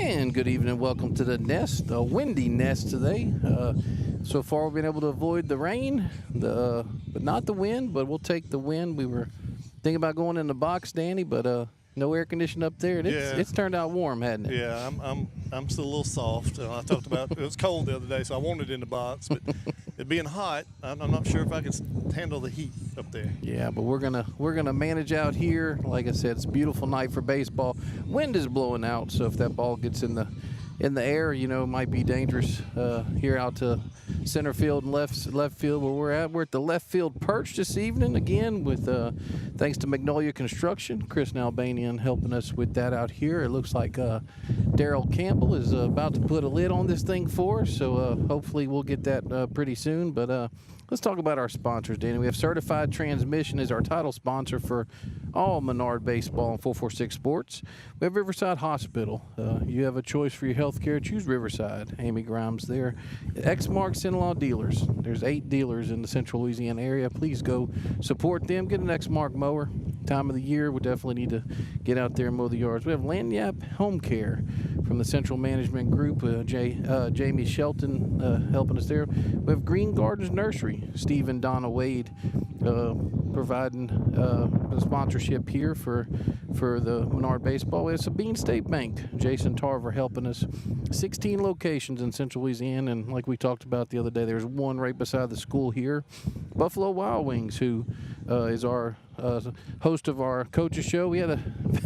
And good evening. Welcome to the Nest, a windy Nest today. So far, we've been able to avoid the rain, but not the wind. But we'll take the wind. We were thinking about going in the box, Danny, but no air conditioning up there. And it's turned out warm, hasn't it? Yeah, I'm still a little soft. I talked about it was cold the other day, so I wanted it in the box, but it being hot, I'm not sure if I can handle the heat up there. Yeah, but we're gonna manage out here. Like I said, it's a beautiful night for baseball. Wind is blowing out, so if that ball gets in the air, it might be dangerous here out to center field and left field where we're at. We're at the left field perch this evening again with thanks to Magnolia Construction. Chris and Albanian helping us with that out here. It looks like Daryl Campbell is about to put a lid on this thing for us, so hopefully we'll get that pretty soon. But let's talk about our sponsors, Danny. We have Certified Transmission as our title sponsor for all Menard baseball and 446 Sports. We have Riverside Hospital. You have a choice for your health care. Choose Riverside. Amy Grimes there. Exmark in-law dealers. There's 8 dealers in the central Louisiana area. Please go support them. Get an Exmark mower. Time of the year, we definitely need to get out there and mow the yards. We have Lanyap Home Care from the Central Management Group. Jamie Shelton helping us there. We have Green Gardens Nursery. Steve and Donna Wade providing the sponsorship here for the Menard baseball. We have Sabine State Bank. Jason Tarver helping us. 16 locations in Central Louisiana, and like we talked about the other day, there's one right beside the school here. Buffalo Wild Wings, who is our host of our coaches show. We had a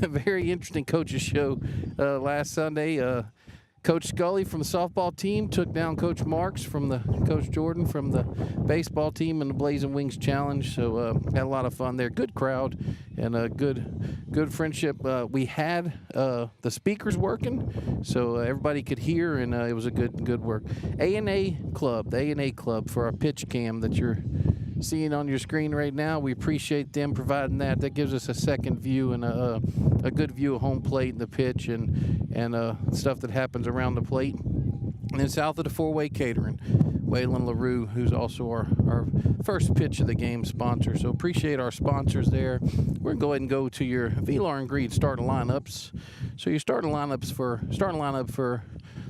very interesting coaches show last Sunday. Coach Scully from the softball team took down Coach Marks Coach Jordan from the baseball team in the Blazing Wings Challenge. So had a lot of fun there. Good crowd and a good friendship. We had the speakers working, so everybody could hear, and it was a good work. A&A Club, the A&A Club for our pitch cam that you're seeing on your screen right now. We appreciate them providing that. That gives us a second view and a good view of home plate and the pitch and stuff that happens around the plate. And then south of the four-way catering, Waylon LaRue, who's also our first pitch of the game sponsor. So appreciate our sponsors there. We're going to go ahead and go to your Velar and Greed starting lineups. So your starting lineup for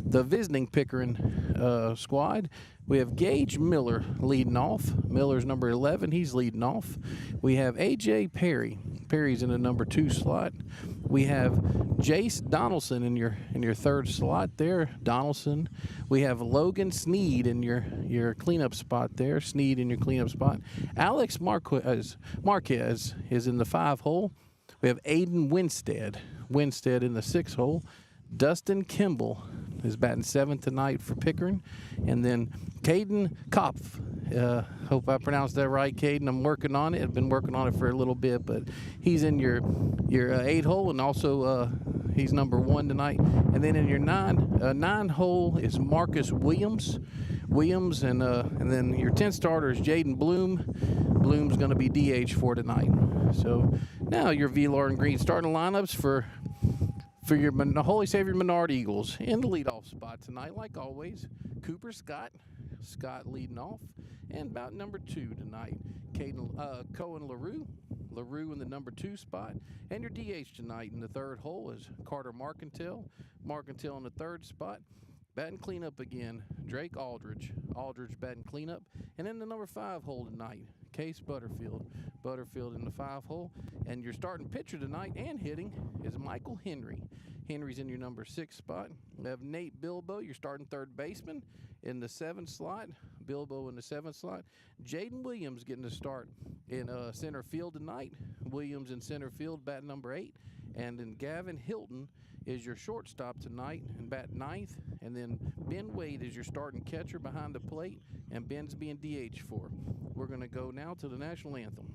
the visiting Pickering squad. We have Gage Miller leading off. Miller's number 11. He's leading off. We have A.J. Perry. Perry's in the number 2 slot. We have Jace Donaldson in your third slot there. Donaldson. We have Logan Sneed in your cleanup spot there. Sneed in your cleanup spot. Alex Marquez is in the 5 hole. We have Aiden Winstead in the 6 hole. Dustin Kimball is batting 7th tonight for Pickering. And then Caden Kopf. Hope I pronounced that right, Caden. I'm working on it. I've been working on it for a little bit, but he's in your 8 hole, and also he's number 1 tonight. And then in your 9 hole is Marcus Williams, and then your 10th starter is Jaden Bloom. Bloom's going to be DH for tonight. So now your Velar and Green starting lineups for your Holy Savior Menard Eagles. In the leadoff spot tonight, like always, Cooper Scott leading off. And about number 2 tonight, Cohen LaRue in the number 2 spot. And your DH tonight in the 3rd hole is Carter Marcantel in the 3rd spot. Batting cleanup again, Drake Aldridge batting cleanup. And in the number 5 hole tonight, Case Butterfield in the 5 hole. And your starting pitcher tonight and hitting is Michael Henry. Henry's in your number 6 spot. We have Nate Bilbo, your starting 3rd baseman, in the 7th slot. Bilbo in the 7th slot. Jaden Williams getting to start in center field tonight. Williams in center field, bat number 8. And then Gavin Hilton is your shortstop tonight and bat 9th. And then Ben Wade is your starting catcher behind the plate, and Ben's being DH for. We're going to go now to the national anthem.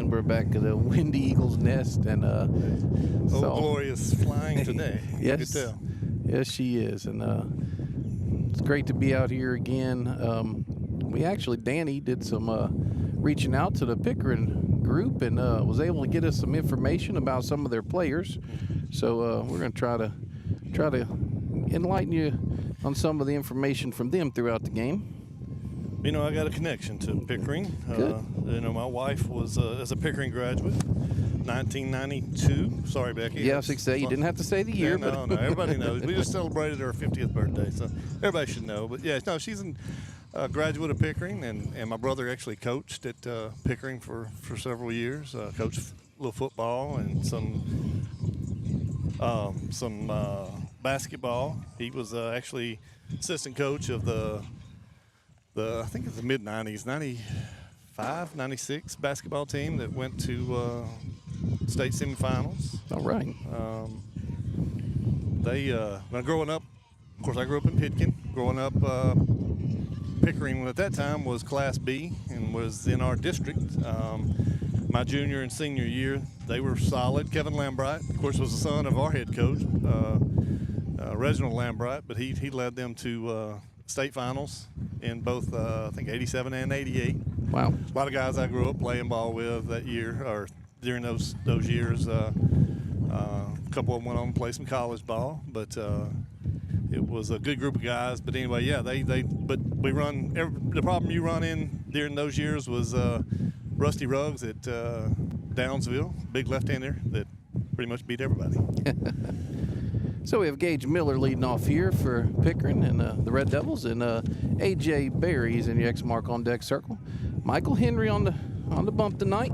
we're back at the Windy Eagle's nest, and Gloria is flying today. Yes, You can tell. yes, she is, and it's great to be out here again. We actually, Danny did some reaching out to the Pickering group and was able to get us some information about some of their players. So we're going to try to enlighten you on some of the information from them throughout the game. You know, I got a connection to Pickering. Good. You know, my wife was as a Pickering graduate, 1992. Sorry, Becky. Yeah, 6 you didn't have to say the year. Yeah, no, everybody knows. We just celebrated her 50th birthday, so everybody should know. But yeah, no, she's a graduate of Pickering, and my brother actually coached at Pickering for several years. Coached a little football and some basketball. He was actually assistant coach of the I think it's the mid-90s, 95, 96 basketball team that went to state semifinals. All right. When growing up, of course, I grew up in Pickering. Growing up, Pickering at that time was Class B and was in our district. My junior and senior year, they were solid. Kevin Lambright, of course, was the son of our head coach, Reginald Lambright, but he led them to state finals in both, I think, 87 and 88. Wow. A lot of guys I grew up playing ball with that year, or during those years. A couple of them went on to play some college ball, but it was a good group of guys. But anyway, yeah, but we run. The problem you run in during those years was Rusty Ruggs at Downsville, big left-hander that pretty much beat everybody. So we have Gage Miller leading off here for Pickering and the Red Devils, and A.J. Berry's in the X mark on deck circle. Michael Henry on the bump tonight.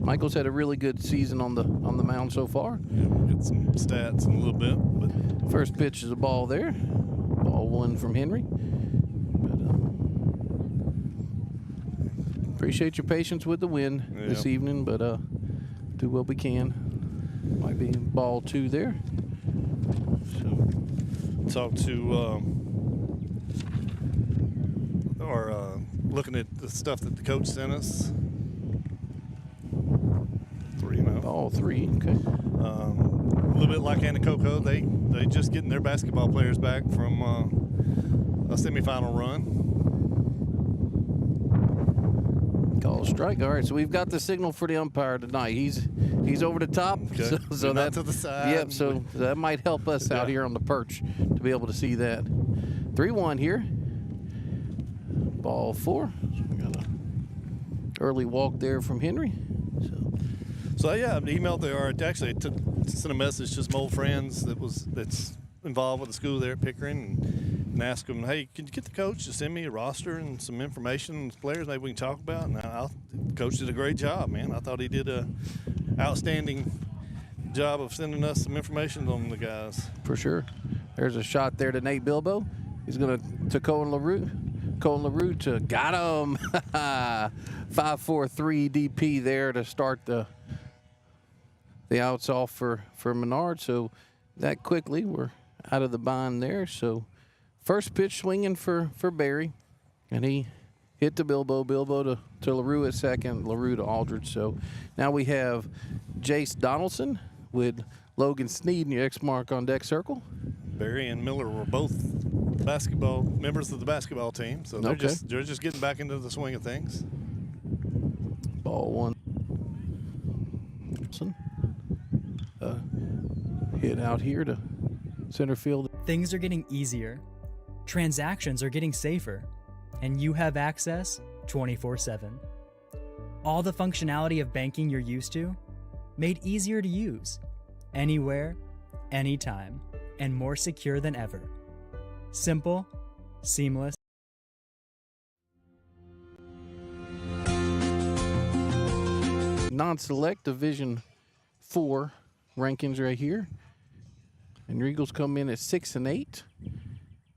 Michael's had a really good season on the mound so far. Yeah, we'll get some stats in a little bit. But first pitch is a ball there. Ball one from Henry. But, appreciate your patience with the wind this evening, but do what we can. Might be ball two there. Talk to looking at the stuff that the coach sent us. 3-0. Ball three, okay. A little bit like Anacoco, they just getting their basketball players back from a semifinal run. Call a strike. All right, so we've got the signal for the umpire tonight. He's over the top, Okay. so Not that to the side. Yep. So that might help us out here on the perch to be able to see that. 3-1 here. Ball four. So we got an early walk there from Henry. So yeah, I emailed actually sent a message to some old friends that's involved with the school there at Pickering and asked them, hey, can you get the coach to send me a roster and some information on the players maybe we can talk about? And the coach did a great job, man. I thought he did a outstanding job of sending us some information on the guys. For sure. There's a shot there to Nate Bilbo. He's going to Cohen LaRue. Cohen LaRue to got him. 5-4-3 DP there to start the outs off for Menard. So that quickly we're out of the bind there. So first pitch swinging for Barry, and he hit to Bilbo. Bilbo to LaRue at second. LaRue to Aldridge. So now we have Jace Donaldson with Logan Sneed in your X mark on deck circle. Barry and Miller were both members of the basketball team, so they're just getting back into the swing of things. Ball one. Hit out here to center field. Things are getting easier, transactions are getting safer, and you have access 24/7. All the functionality of banking you're used to, made easier to use, anywhere, anytime, and more secure than ever. Simple, seamless. Non-select Division 4 rankings right here. And your Eagles come in at 6 and 8,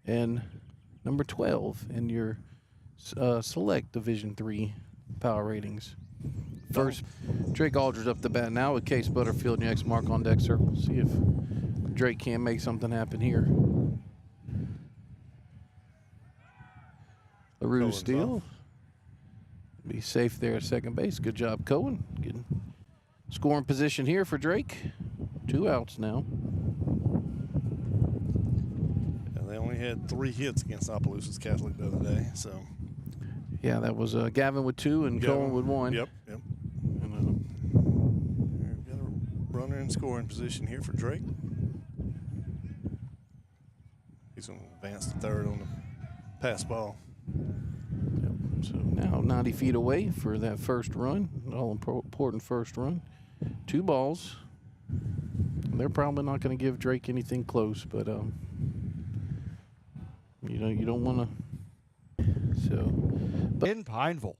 and number 12 in your select Division 3 power ratings. First, Drake Aldridge up the bat now with Case Butterfield and your X mark on deck circle. See if Drake can make something happen here. LaRue steal. Be safe there at second base. Good job, Cohen. Getting scoring position here for Drake. 2 outs now. Yeah, they only had 3 hits against Opelousas Catholic the other day, so. Yeah, that was Gavin with 2 and Cohen with 1. Yep. And, we've got a runner in scoring position here for Drake. He's going to advance to third on the pass ball. Yep. So now 90 feet away for that first run, all important first run. 2 balls. They're probably not going to give Drake anything close, but you don't want to. So, but in Pineville.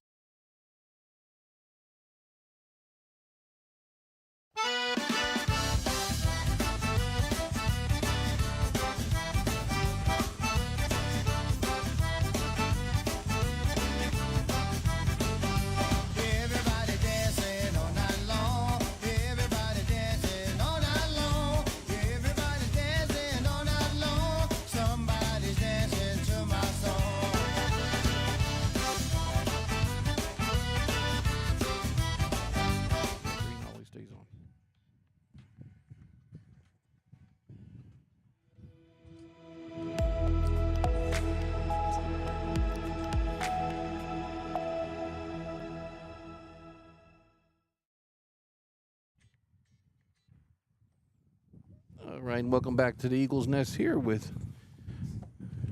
All right, and welcome back to the Eagles Nest here with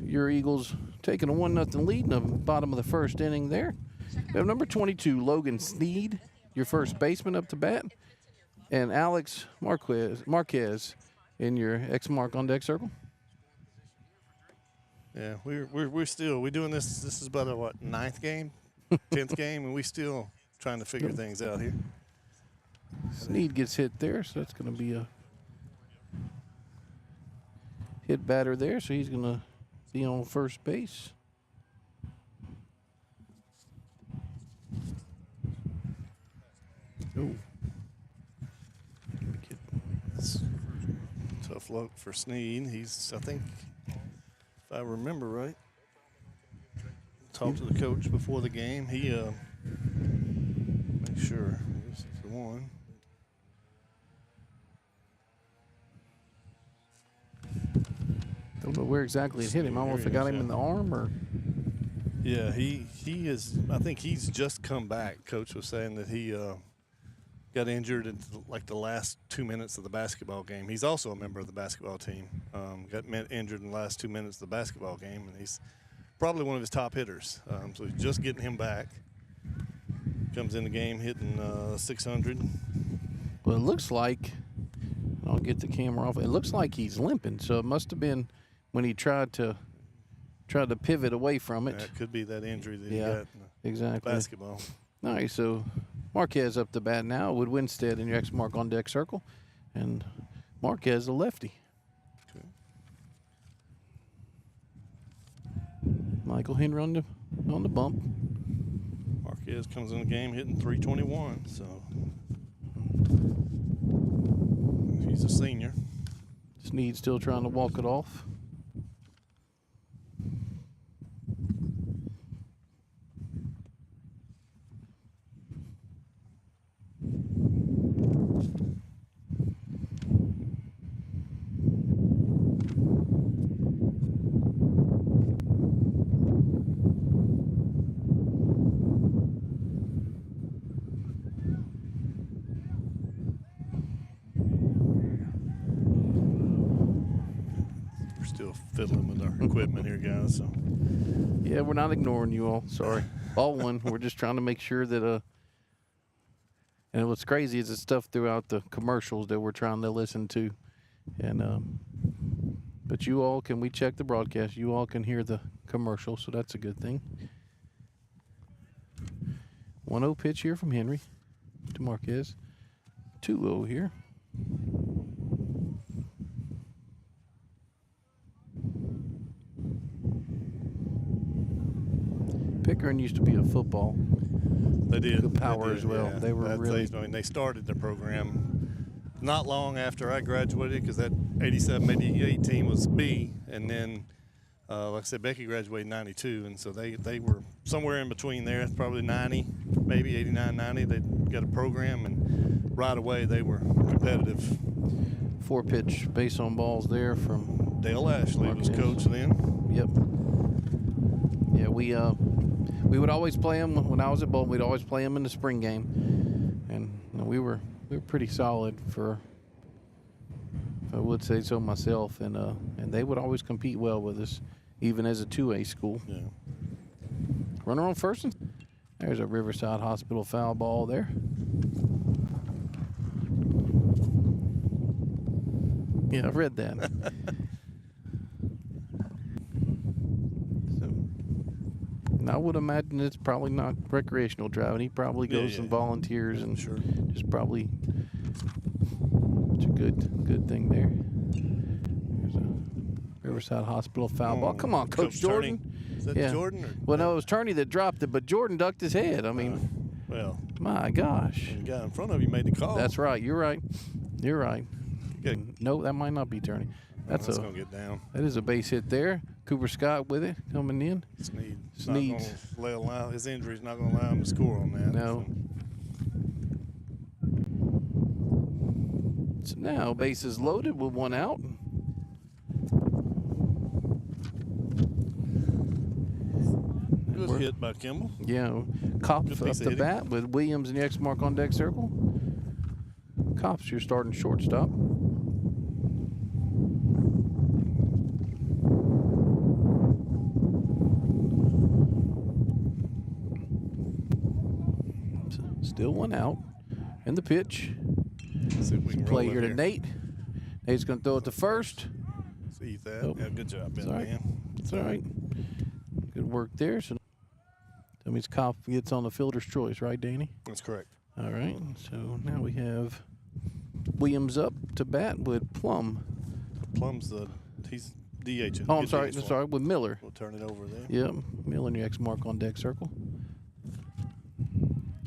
your Eagles taking a 1-0 lead in the bottom of the first inning there. We have number 22, Logan Sneed, your first baseman up to bat, and Alex Marquez in your X-Mark on deck circle. Yeah, we're still doing this. This is about a 9th game, 10th game, and we still trying to figure things out here. Sneed gets hit there, so that's going to be a hit batter there, so he's going to be on first base. Oh. Tough luck for Sneed. He's, I think, if I remember right, talked to the coach before the game. He make sure this is the one. Don't know where exactly it hit him. I don't know if it got him in the arm or. Yeah, he is. I think he's just come back. Coach was saying that he got injured in like the last 2 minutes of the basketball game. He's also a member of the basketball team. Got injured in the last 2 minutes of the basketball game, and he's probably one of his top hitters. So he's just getting him back. Comes in the game hitting 600. Well, it looks like, I'll get the camera off. It looks like he's limping, so it must have been when he tried to pivot away from it. That could be that injury that he got in the exactly. basketball. All right, so Marquez up to bat now with Winstead in your X-Mark on deck circle, and Marquez a lefty. Okay. Michael Henry on the bump. Marquez comes in the game hitting 321, so he's a senior. Sneed still trying to walk it off. Fiddling with our equipment here, guys. So yeah, we're not ignoring you all. Sorry. Ball one. We're just trying to make sure that and what's crazy is it's stuff throughout the commercials that we're trying to listen to. And but you all can, we check the broadcast, you all can hear the commercial, so that's a good thing. 1-0 pitch here from Henry to Marquez. 2-0 here. Pickering used to be a football. They did. Good power as well. Yeah. They were really. They started their program not long after I graduated, because that 87, 88 team was B, and then Like I said, Becky graduated in 92, and so they were somewhere in between there, probably 90, maybe 89, 90. They got a program, and right away they were competitive. 4-pitch base on balls there from Dale Ashley was Marquez. coach then. Yep. Yeah, we would always play them when I was at Bolton. We'd always play them in the spring game, and we were pretty solid for. If I would say so myself, and they would always compete well with us, even as a 2A school. Yeah. Runner on first, and there's a Riverside Hospital foul ball there. Yeah, I read that. So, and I would imagine it's probably not recreational driving. He probably goes and volunteers, and sure. just probably. It's a good thing there. There's a Riverside Hospital foul ball. Come on, Coach Jordan. Turney. Is that Yeah. Jordan? Or Well, no, it was Turney that dropped it, but Jordan ducked his head. I mean, well, my gosh. the guy in front of you made the call. That's right. You're right. You're right. Okay. No, that might not be Turney. That's gonna get down. That is a base hit there. Cooper Scott with it coming in. Sneed. His injury's not going to allow him to score on that. No. So now bases loaded with one out. Good hit by Kimball. Yeah, Kopp Good up piece of the hitting. bat with Williams in the X mark on deck circle. Kopp's your starting shortstop. Still one out. And the pitch. See if we can Play roll here it to Nate. Nate's going to throw it to first. See that. Oh. Yeah, good job, Ben. Sorry. Man. It's all right. Good work there. So that means Kopp gets on the fielder's choice, right, Danny? That's correct. All right. So now we have Williams up to bat with Plum. Plum's he's DH. Oh, I'm sorry. With Miller. We'll turn it over there. Yep. Miller in your X mark on deck circle.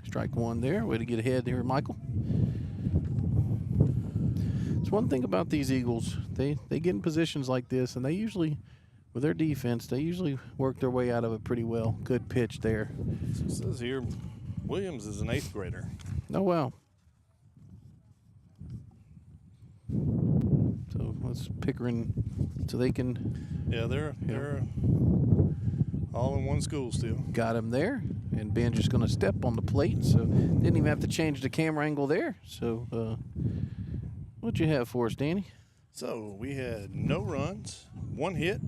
Strike one there. Way to get ahead here, Michael. It's one thing about these Eagles. They get in positions like this, and they usually, with their defense, they usually work their way out of it pretty well. Good pitch there. So it says here, Williams is an 8th grader. Oh, wow. So let's Pickering so they can. Yeah, they're all in one school still. Got him there, and Ben just going to step on the plate, so didn't even have to change the camera angle there. So what'd you have for us, Danny? So we had no runs, 1 hit,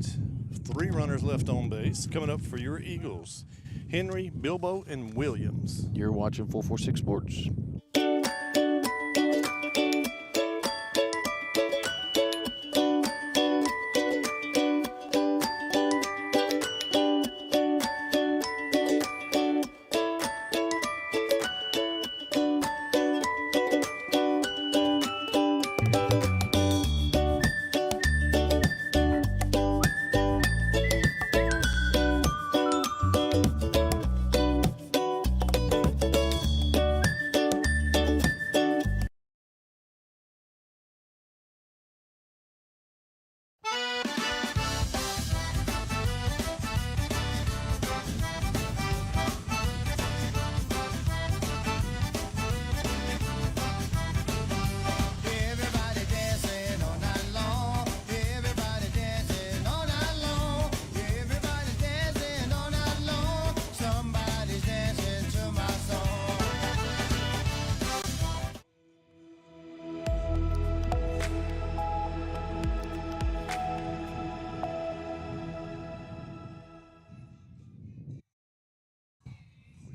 3 runners left on base. Coming up for your Eagles, Henry, Bilbo, and Williams. You're watching 446 Sports.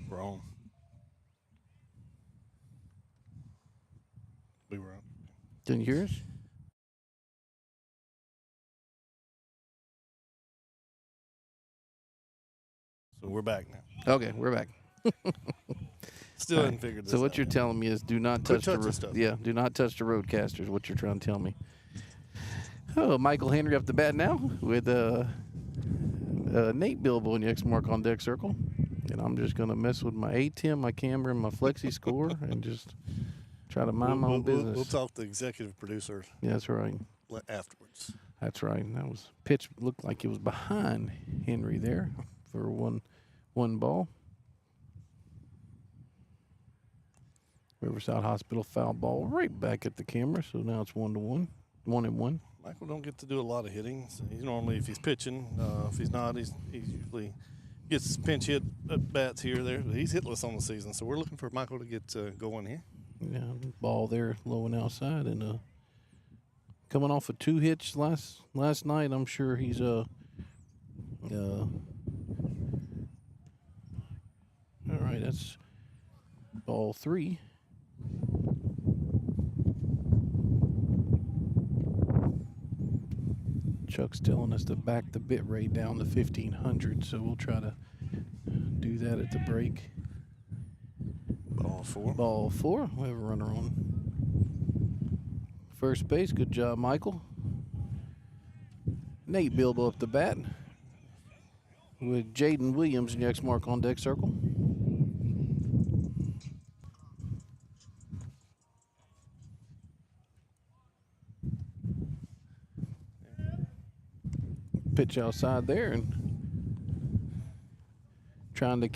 Wrong. We were on. Didn't you hear us? So we're back now. Okay, we're back. Still hadn't figured this out. So what you're telling me is do not Quit touch the touching stuff. yeah, do not touch the roadcasters. What you're trying to tell me. Oh, Michael Henry up the bat now with Nate Bilbo in the X mark on deck circle, and I'm just gonna mess with my ATM, my camera, and my flexi score, and just try to mind my own business. We'll talk to the executive producer Yeah, that's right. afterwards. That's right. And that was pitch looked like it was behind Henry there for one ball. Riverside Hospital foul ball right back at the camera. So now it's 1-1, 1-1. Michael don't get to do a lot of hitting. So he's normally, if he's pitching, if he's not, he usually gets pinch hit at bats here or there. But he's hitless on the season, so we're looking for Michael to get going here. Yeah, ball there low and outside, and coming off of 2 hits last night. I'm sure he's all right. That's ball 3. Chuck's telling us to back the bit rate down to 1500, so we'll try to do that at the break. Ball 4. Ball 4. We have a runner on first base. Good job, Michael. Nate Bilbo up the bat with Jaden Williams in the X mark on deck circle. Pitch outside there and trying to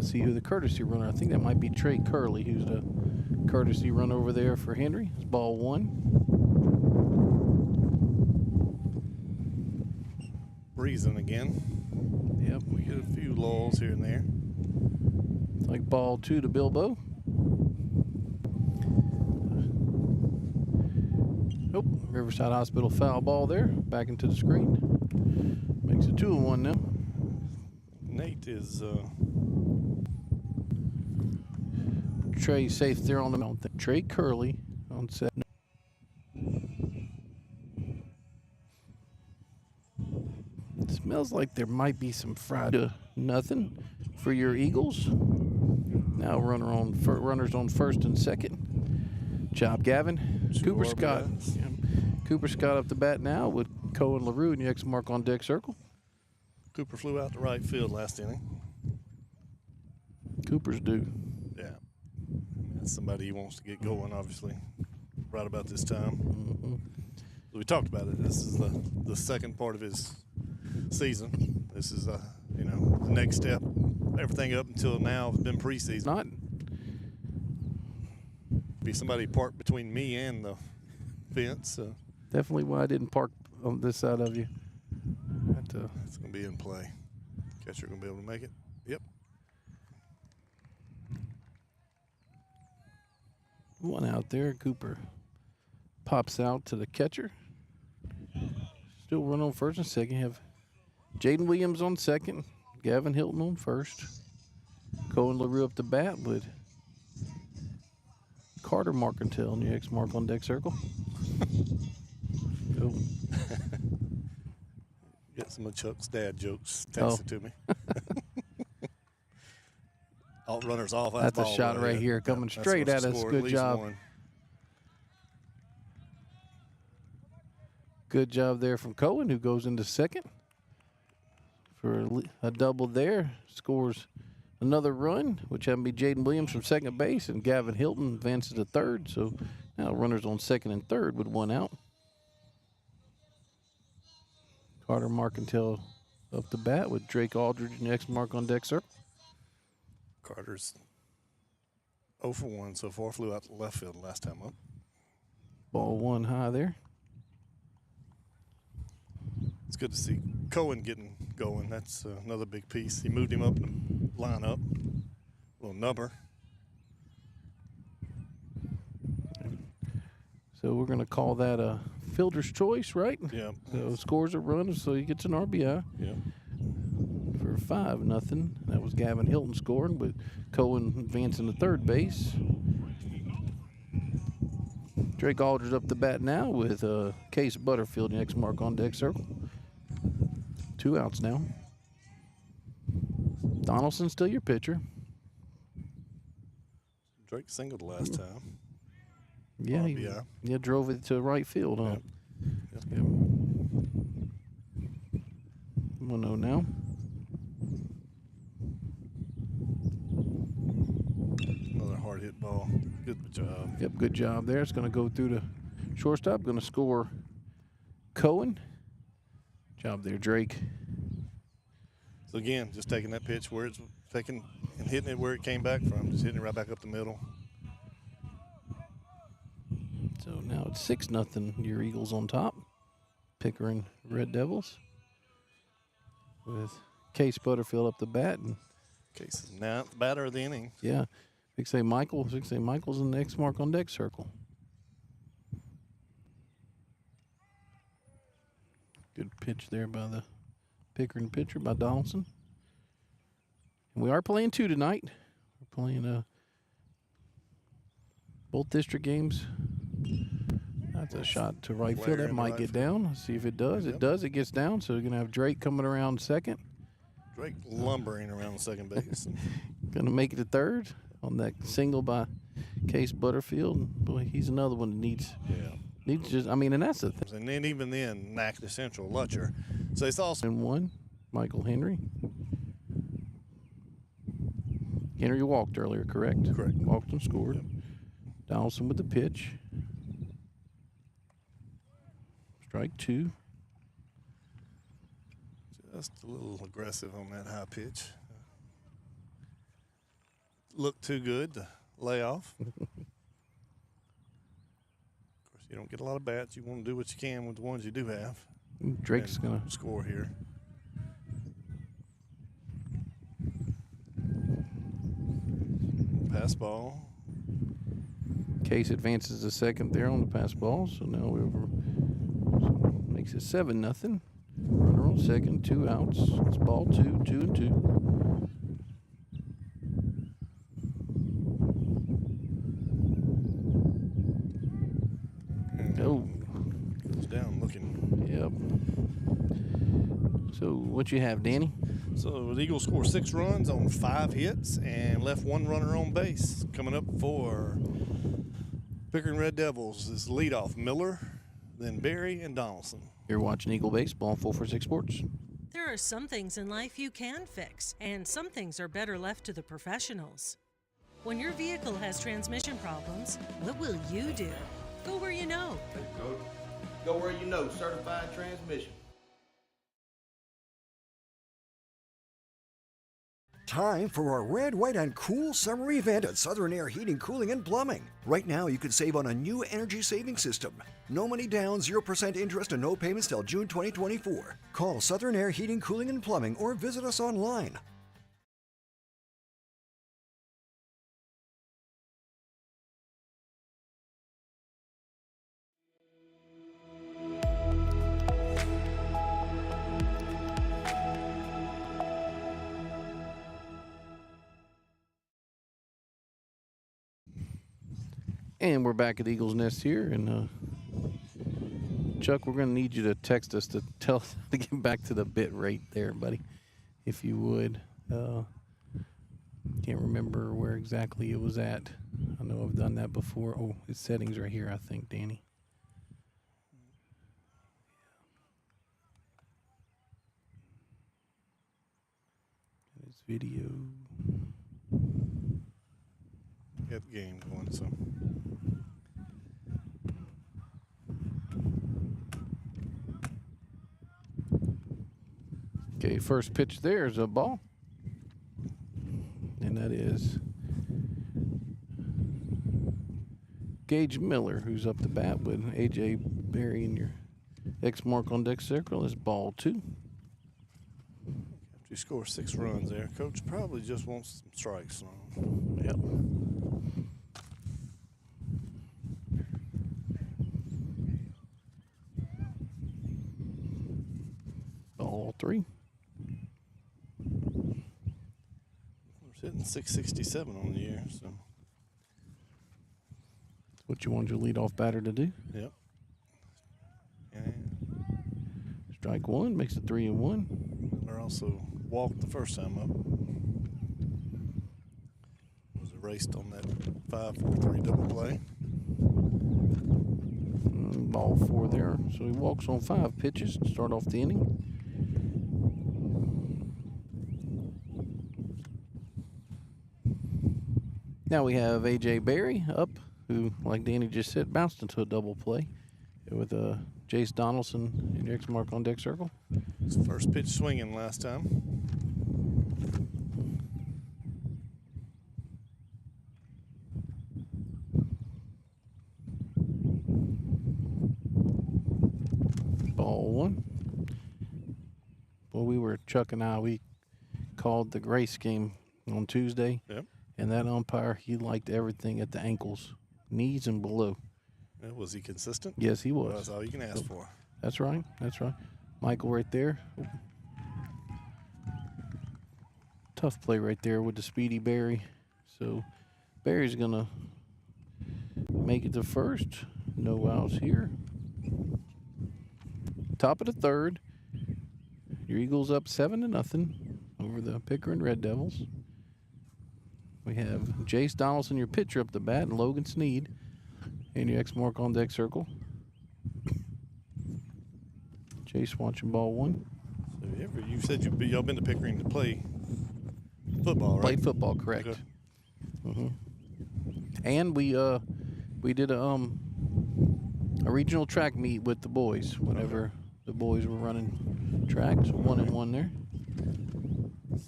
see who the courtesy runner. I think that might be Trey Curley, who's the courtesy run over there for Henry. It's ball 1. Breezing again. Yep. We get a few lulls here and there. It's like ball 2 to Bilbo. Nope. Riverside Hospital foul ball there. Back into the screen. Makes it 2-1 now. Nate is Trey safe there on the mountain. Trey Curley on set. It smells like there might be some fried. Nothing for your Eagles. Now runners on first and second. Job, Gavin. Cooper Scott. Yeah. Cooper Scott up the bat now with Cohen LaRue and the X mark on deck circle. Cooper flew out to right field last inning. Cooper's due. Yeah. That's somebody he wants to get going, obviously, right about this time. Mm-hmm. We talked about it. This is the second part of his season. This is, the next step. Everything up until now has been preseason. Not. Be somebody parked between me and the fence. So. Definitely why I didn't park on this side of you. It's going to be in play. Catcher going to be able to make it. Yep. One out there. Cooper pops out to the catcher. Still run on first and second. You have Jaden Williams on second. Gavin Hilton on first. Cohen LaRue up the bat with Carter Marcantel in the X mark on deck circle. Go. Get some of Chuck's dad jokes texted to me. All runners off. That's a shot right here coming straight at us. Good job. Good job there from Cohen, who goes into second for a double there. Scores another run, which happened to be Jaden Williams from second base, and Gavin Hilton advances to third. So now runners on second and third with one out. Carter Marcantel up the bat with Drake Aldridge and the X mark on deck circle. Carter's 0 for 1 so far. Flew out to left field last time up. Ball 1 high there. It's good to see Cohen getting going. That's another big piece. He moved him up in the lineup. Little number. So we're going to call that a fielder's choice, right? Yeah. So scores a run, so he gets an RBI. Yeah. For 5-0. That was Gavin Hilton scoring, with Cohen advancing to third base. Drake Aldridge up the bat now with Case Butterfield, the X mark on deck circle. 2 outs now. Donaldson still your pitcher. Drake singled the last time. Yeah, he drove it to right field. Huh? Yep. 1-0 now. Another hard hit ball. Good job. Yep, good job there. It's going to go through the Shortstop going to score Cohen. Job there, Drake. So again, just taking that pitch where it's taken and hitting it where it came back from, just hitting it right back up the middle. So now it's 6-0. Your Eagles on top. Pickering Red Devils with Case Butterfield up the bat. And Case is 9th batter of the inning. yeah, Big Say Michael's in the X mark on deck circle. Good pitch there by the Pickering pitcher, by Donaldson. And we are playing 2 tonight. We're playing both district games. That's a shot to right field. That might get down. Let's see if it does. It does. It gets down. So we're going to have Drake coming around second. Drake lumbering around second base. Going to make it to third on that single by Case Butterfield. Boy, he's another one that needs just, I mean, and that's the thing. And then even then, Nacta Central, Lutcher. So it's also. And one, Michael Henry. Henry walked earlier, correct? Correct. Walked and scored. Yep. Donaldson with the pitch. Strike 2. Just a little aggressive on that high pitch. Looked too good to lay off. Of course, you don't get a lot of bats. You want to do what you can with the ones you do have. Drake's going to score here. Pass ball. Case advances to second there on the pass ball. So now we're over. So makes it 7-0. Runner on second, 2 outs. It's ball 2, 2-2. Oh. Goes down looking. Yep. So what you have, Danny? So the Eagles score 6 runs on 5 hits and left 1 runner on base. Coming up for Pickering Red Devils is leadoff Miller, then Berry and Donaldson. You're watching Eagle Baseball on 446 Sports. There are some things in life you can fix, and some things are better left to the professionals. When your vehicle has transmission problems, what will you do? Go where you know. Go where you know, Certified Transmission. Time for a red, white, and cool summer event at Southern Air Heating, Cooling, and Plumbing. Right now, you can save on a new energy saving system. No money down, 0% interest, and no payments till June 2024. Call Southern Air Heating, Cooling, and Plumbing or visit us online. And we're back at Eagles Nest here, and Chuck, we're going to need you to text us to tell us to get back to the bit rate there, buddy, if you would. Can't remember where exactly it was at. I know I've done that before. Oh, its settings right here, I think, Danny. It's video. Got the game going, so. Okay, first pitch there is a ball. And that is Gage Miller, who's up the bat with A.J. Berry in your X mark on deck circle. Is ball 2. After you score 6 runs there, Coach probably just wants some strikes. Yep. Ball 3. We're hitting 667 on the year, so. What you want your leadoff batter to do? Yep. And Strike 1 makes it 3-1. Miller also walked the first time up. Was erased on that 5-4-3 double play. Ball 4 there. So he walks on 5 pitches to start off the inning. Now we have A.J. Berry up, who, like Danny just said, bounced into a double play. Go with Jace Donaldson in your X mark on deck circle. His first pitch swinging last time. Ball one. Well, we were, Chuck and I, we called the Grace game on Tuesday. Yep. And that umpire, he liked everything at the ankles, knees, and below. Was he consistent? Yes, he was. Well, that's all you can ask for. That's right. That's right. Michael right there. Tough play right there with the speedy Barry. So Barry's going to make it to first. No outs here. Top of the third. Your Eagles up 7-0 over the Pickering Red Devils. We have Jace Donaldson, your pitcher, up the bat, and Logan Sneed in your X mark on deck circle. Jace watching ball one. So you said y'all been to Pickering to play football, right? Played football, correct. Okay. Mm-hmm. And we did a regional track meet with the boys whenever the boys were running tracks. 1-1 there.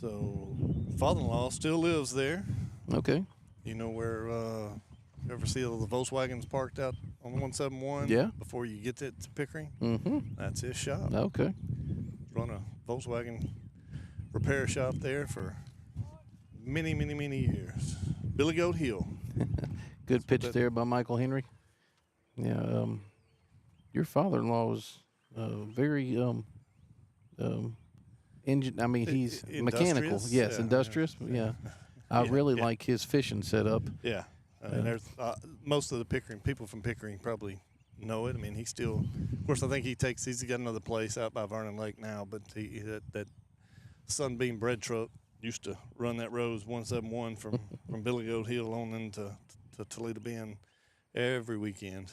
So father-in-law still lives there. Okay. You know where you ever see the Volkswagens parked out on 171? Yeah. Before you get to Pickering? Mm-hmm. That's his shop. Okay. Run a Volkswagen repair shop there for many, many, many years. Billy Goat Hill. Good pitch there by Michael Henry. Yeah. Your father-in-law was very engine. I mean, he's mechanical. Yes, yeah, industrious. Yeah. I really like his fishing setup. Yeah. And there's most of the Pickering people from Pickering probably know it. I mean, he still, of course, I think he's got another place out by Vernon Lake now, but that Sunbeam bread truck used to run that road 171 from Billy Goat Hill on into Toledo Bend every weekend.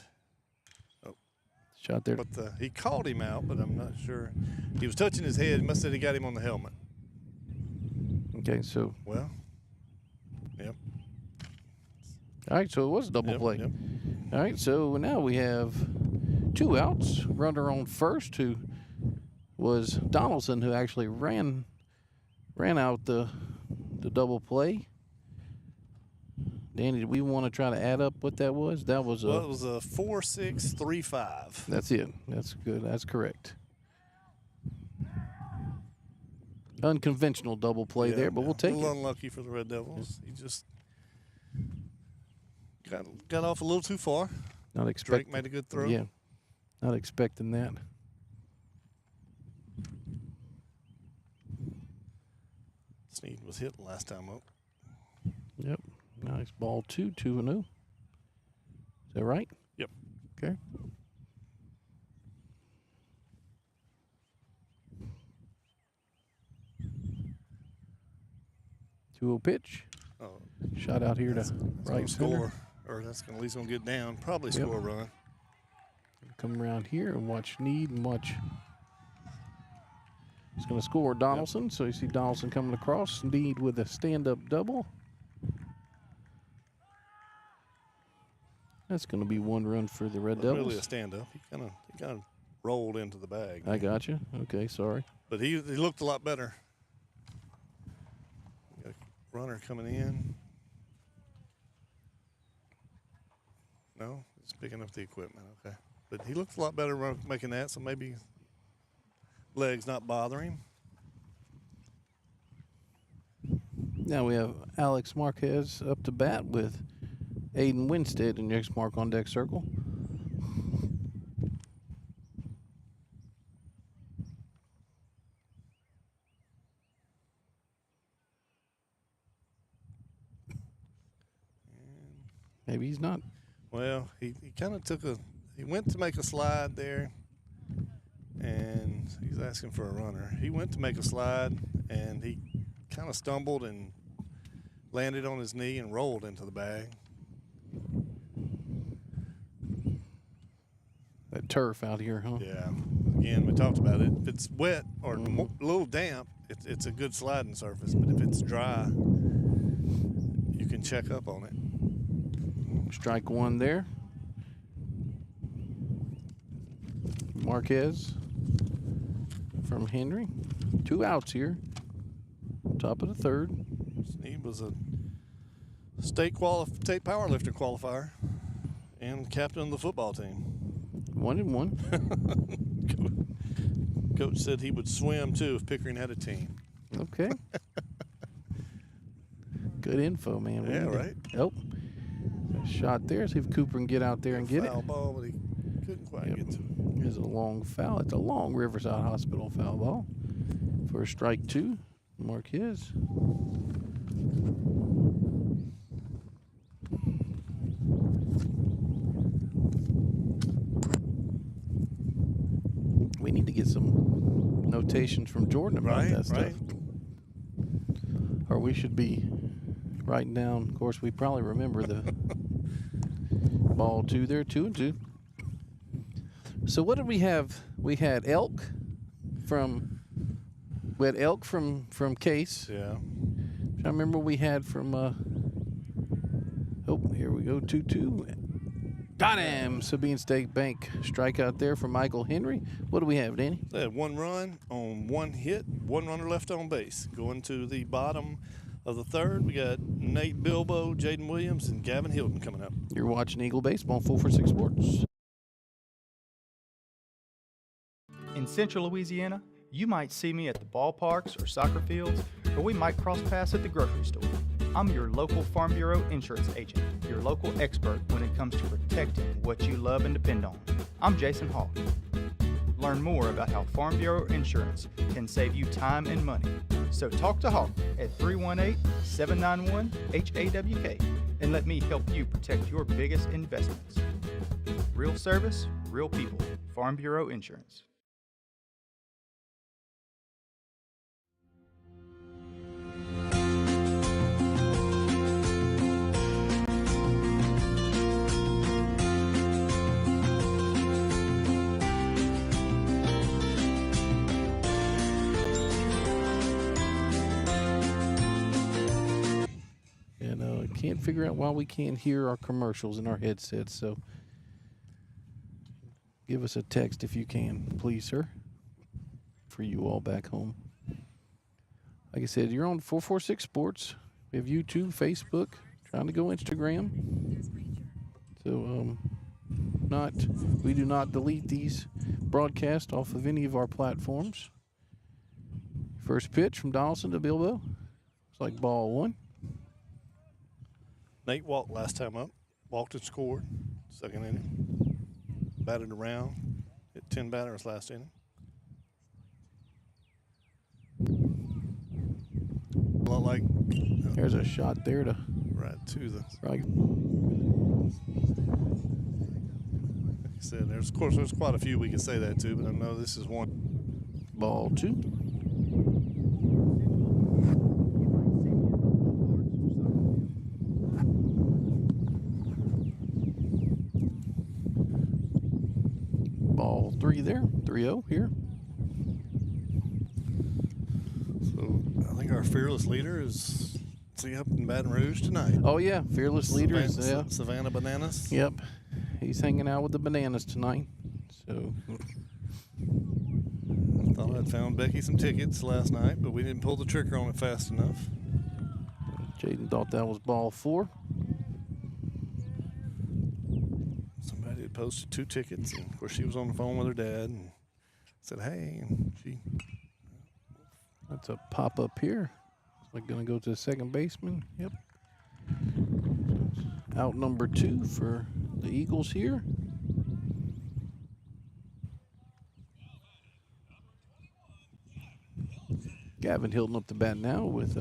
Shot there. But he called him out, but I'm not sure. He was touching his head. He must have said he got him on the helmet. Okay, so. Well, yep. All right, so it was a double play. Yep. All right, so now we have 2 outs. Runner on first, who was Donaldson, who actually ran out the double Danny, did we want to try to add up what that was? That was Well, it was a 4-6-3-5. That's it. That's good. That's correct. Unconventional double play there, but we'll take it. A little unlucky for the Red Devils. He just got off a little too far. Not expecting. Drake made a good throw. Yeah. Not expecting that. Sneed was hit last time up. Yep. Nice ball 2-0. Is that right? Yep. Okay. Pitch. Oh, Shot out here to right score, or that's going to at least get down. Probably score a run. Come around here and watch Sneed and watch. He's going to score Donaldson. So you see Donaldson coming across. Sneed with a stand-up double. That's going to be 1 run for the Red Devils. Really a stand-up. He kind of rolled into the bag. I got you. Okay, sorry. But he looked a lot better. Got a runner coming in. No, he's picking up the equipment. Okay, but he looked a lot better making that. So maybe legs not bothering him. Now we have Alex Marquez up to bat with Aiden Winstead in your X mark on deck circle. Maybe he's not. Well, he kind of he went to make a slide there, and he's asking for a runner. He went to make a slide, and he kind of stumbled and landed on his knee and rolled into the bag. That turf out here, huh? Yeah. Again, we talked about it. If it's wet or a little damp, it's a good sliding surface. But if it's dry, you can check up on it. Strike 1 there. Marquez from Henry. 2 outs here. Top of the third. He was a state powerlifter qualifier and captain of the football team. 1-1. Coach said he would swim too if Pickering had a team. Okay. Good info, man. Yeah, right. Oh, a shot there. See if Cooper can get out there and get it. Foul ball, but he couldn't quite get to it. Here's a long foul. It's a long Riverside Hospital foul ball for strike 2. Marquez. We need to get some notations from Jordan about that stuff. Right. Or we should be writing down. Of course, we probably remember the ball 2 there, 2-2. So what did we have? We had elk from Case. Yeah. I remember we had from here we go, 2-2. Got him. Sabine State Bank strikeout there for Michael Henry. What do we have, Danny? They had 1 run on 1 hit, 1 runner left on base. Going to the bottom of the third, we got Nate Bilbo, Jaden Williams, and Gavin Hilton coming up. You're watching Eagle Baseball on 446 Sports. In Central Louisiana, you might see me at the ballparks or soccer fields, or we might cross paths at the grocery store. I'm your local Farm Bureau insurance agent, your local expert when it comes to protecting what you love and depend on. I'm Jason Hawk. Learn more about how Farm Bureau insurance can save you time and money. So talk to Hawk at 318-791-HAWK and let me help you protect your biggest investments. Real service, real people. Farm Bureau Insurance. Can't figure out why we can't hear our commercials in our headsets, so give us a text if you can, please, sir, for you all back home. Like I said, you're on 446 Sports. We have YouTube, Facebook, trying to go Instagram. So we do not delete these broadcasts off of any of our platforms. First pitch from Donaldson to Bilbo. It's like ball 1. Nate walked last time up. Walked and scored. Second inning. Batted around. Hit 10 batters last inning. A lot like. There's a shot there to right to the. Right. Like I said, there's quite a few we can say that to, but I know this is one. Ball 2. Ball 3 there. 3-0 here. So I think our fearless leader is up in Baton Rouge tonight. Oh yeah, fearless leader is Savannah Bananas. Yep, he's hanging out with the Bananas tonight. So I thought I'd found Becky some tickets last night, but we didn't pull the trigger on it fast enough. Jaden thought that was ball 4. Somebody had posted 2 tickets, and of course she was on the phone with her dad and said, "Hey," and she. That's a pop up here. It's like going to go to the second baseman. Yep. Out number 2 for the Eagles here. Gavin Hilton up the bat now with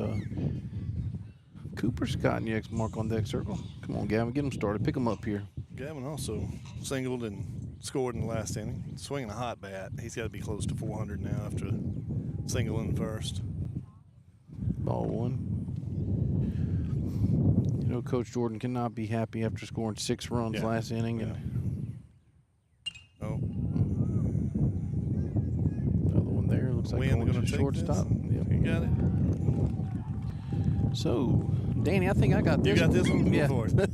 Cooper Scott in the X mark on the X circle. Come on, Gavin, get him started. Pick him up here. Gavin also singled and scored in the last inning. Swinging a hot bat. He's got to be close to 400 now after a single in the first. Ball 1. You know, Coach Jordan cannot be happy after scoring 6 runs last inning. Yeah. And another one there. Looks like going to shortstop. Yep. You got it. So, Danny, I think I got this. You got this one? Yeah. Go for it.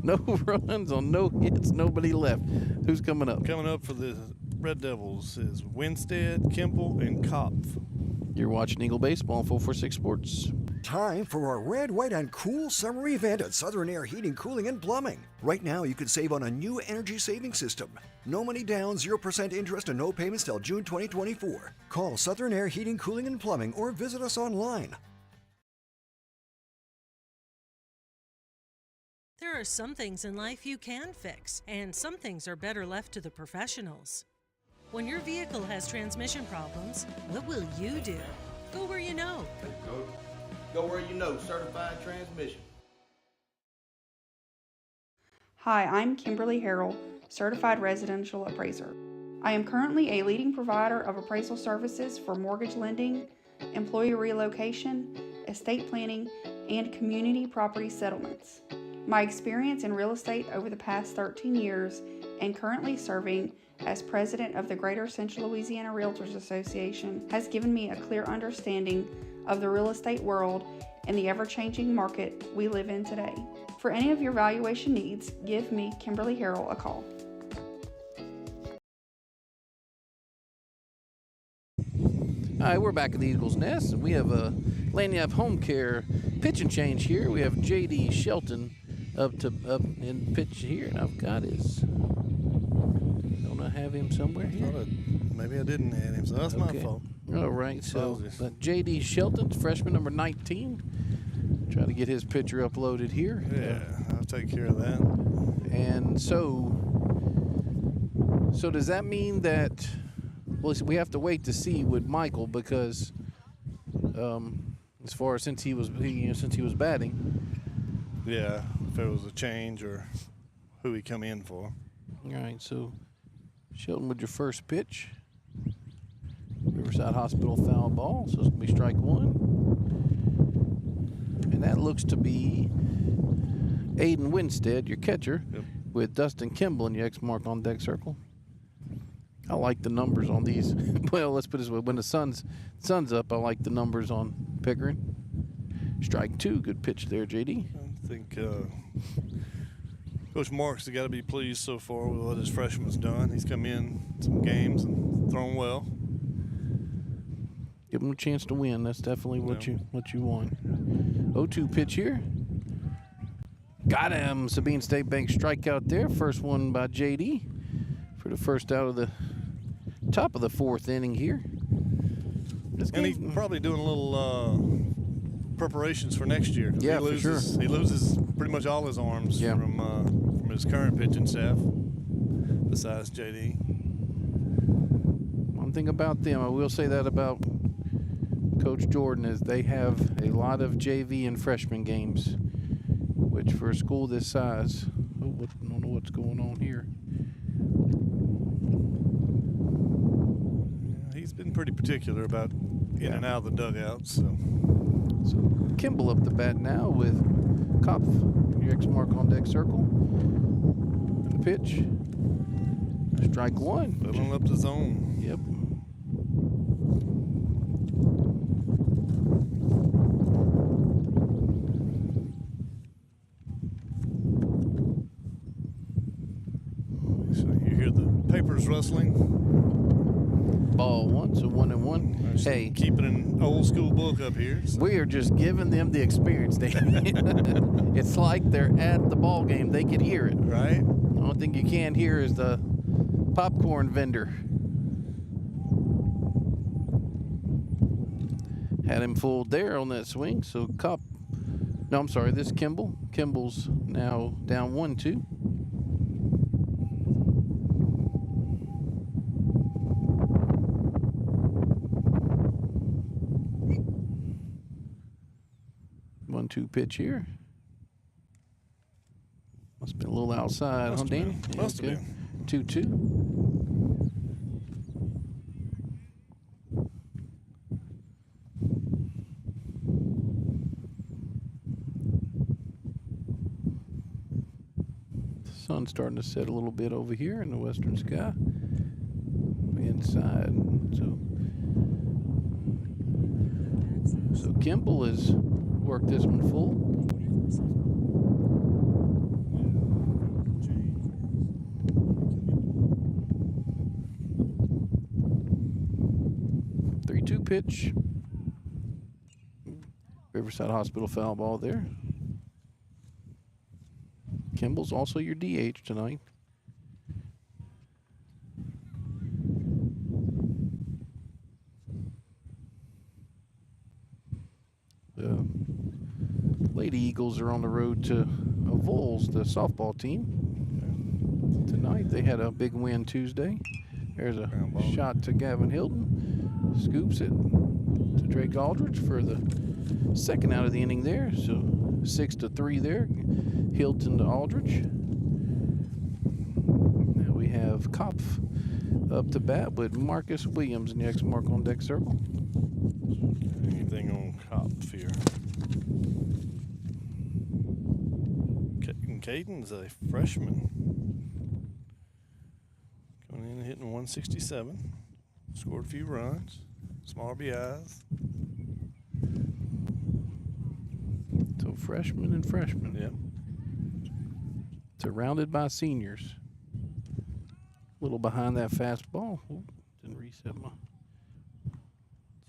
No runs on no hits, nobody left. Who's coming up? Coming up for the Red Devils is Winstead, Kimball, and Kopf. You're watching Eagle Baseball on 446 Sports. Time for our red, white, and cool summer event at Southern Air Heating, Cooling, and Plumbing. Right now, you can save on a new energy saving system. No money down, 0% interest, and no payments till June 2024. Call Southern Air Heating, Cooling, and Plumbing or visit us online. There are some things in life you can fix, and some things are better left to the professionals. When your vehicle has transmission problems, what will you do? Go where you know. Go where you know, Certified Transmission. Hi, I'm Kimberly Harrell, Certified Residential Appraiser. I am currently a leading provider of appraisal services for mortgage lending, employee relocation, estate planning, and community property settlements. My experience in real estate over the past 13 years and currently serving as president of the Greater Central Louisiana Realtors Association has given me a clear understanding of the real estate world and the ever-changing market we live in today. For any of your valuation needs, give me, Kimberly Harrell, a call. All right, we're back at the Eagles Nest, and we have a Lanyap Home Care pitch and change here. We have J.D. Shelton up in pitch here, and I've got his. Don't I have him somewhere here? Maybe I didn't add him, so that's my fault. All right, so J.D. Shelton, freshman number 19. Try to get his picture uploaded here. Yeah, I'll take care of that. And so does that mean that? Well, we have to wait to see with Michael because, as far as since he was batting. Yeah, if it was a change or who he come in for. All right, so Shelton with your first pitch. Riverside Hospital foul ball, so it's gonna be strike one. And that looks to be Aiden Winstead, your catcher, with Dustin Kimball in your X mark on deck circle. I like the numbers on these. Well, let's put it this way: when the sun's up, I like the numbers on Pickering. Strike two, good pitch there, JD. I think Coach Marks has got to be pleased so far with what his freshman's done. He's come in some games and thrown well. Give him a chance to win. That's definitely what you want. 0-2 pitch here. Got him. Sabine State Bank strikeout there. First one by JD for the first out of the top of the fourth inning here. And he's probably doing a little preparations for next year. Yeah, for sure. He loses pretty much all his arms from his current pitching staff, besides JD. One thing about them, I will say that about Coach Jordan, is they have a lot of JV and freshman games, which for a school this size, I don't know what's going on here. He's been pretty particular about in and out of the dugout. So Kimball up the bat now with Kopf, your X mark on deck circle. And the pitch. Strike one. Filling up the zone. Yep. So you hear the papers rustling. Ball one, so 1-1. Hey, keeping an old school book up here. So. We are just giving them the experience. It's like they're at the ball game. They can hear it. Right. The only thing you can't hear is the popcorn vendor. Had him fooled there on that swing. So this Kimball. Kimball's now down 1-2. One-two pitch here. Must have been a little outside, huh, Danny? Must have been. 2-2. The sun's starting to set a little bit over here in the western sky. Inside. So Kimball has worked this one full. 3-2 pitch. Riverside Hospital foul ball there. Kimball's also your DH tonight. The Lady Eagles are on the road to Vols, the softball team. Tonight they had a big win Tuesday. There's a shot to Gavin Hilton. Scoops it to Drake Aldridge for the second out of the inning there. So 6-3 there. Hilton to Aldridge. Now we have Kopf up to bat with Marcus Williams in the X mark on deck circle. Anything on Kopf here? Caden's a freshman. Coming in and hitting 167. Scored a few runs. Some RBIs. So freshmen and freshmen. Yep. Surrounded by seniors. A little behind that fastball. Ooh, didn't reset my.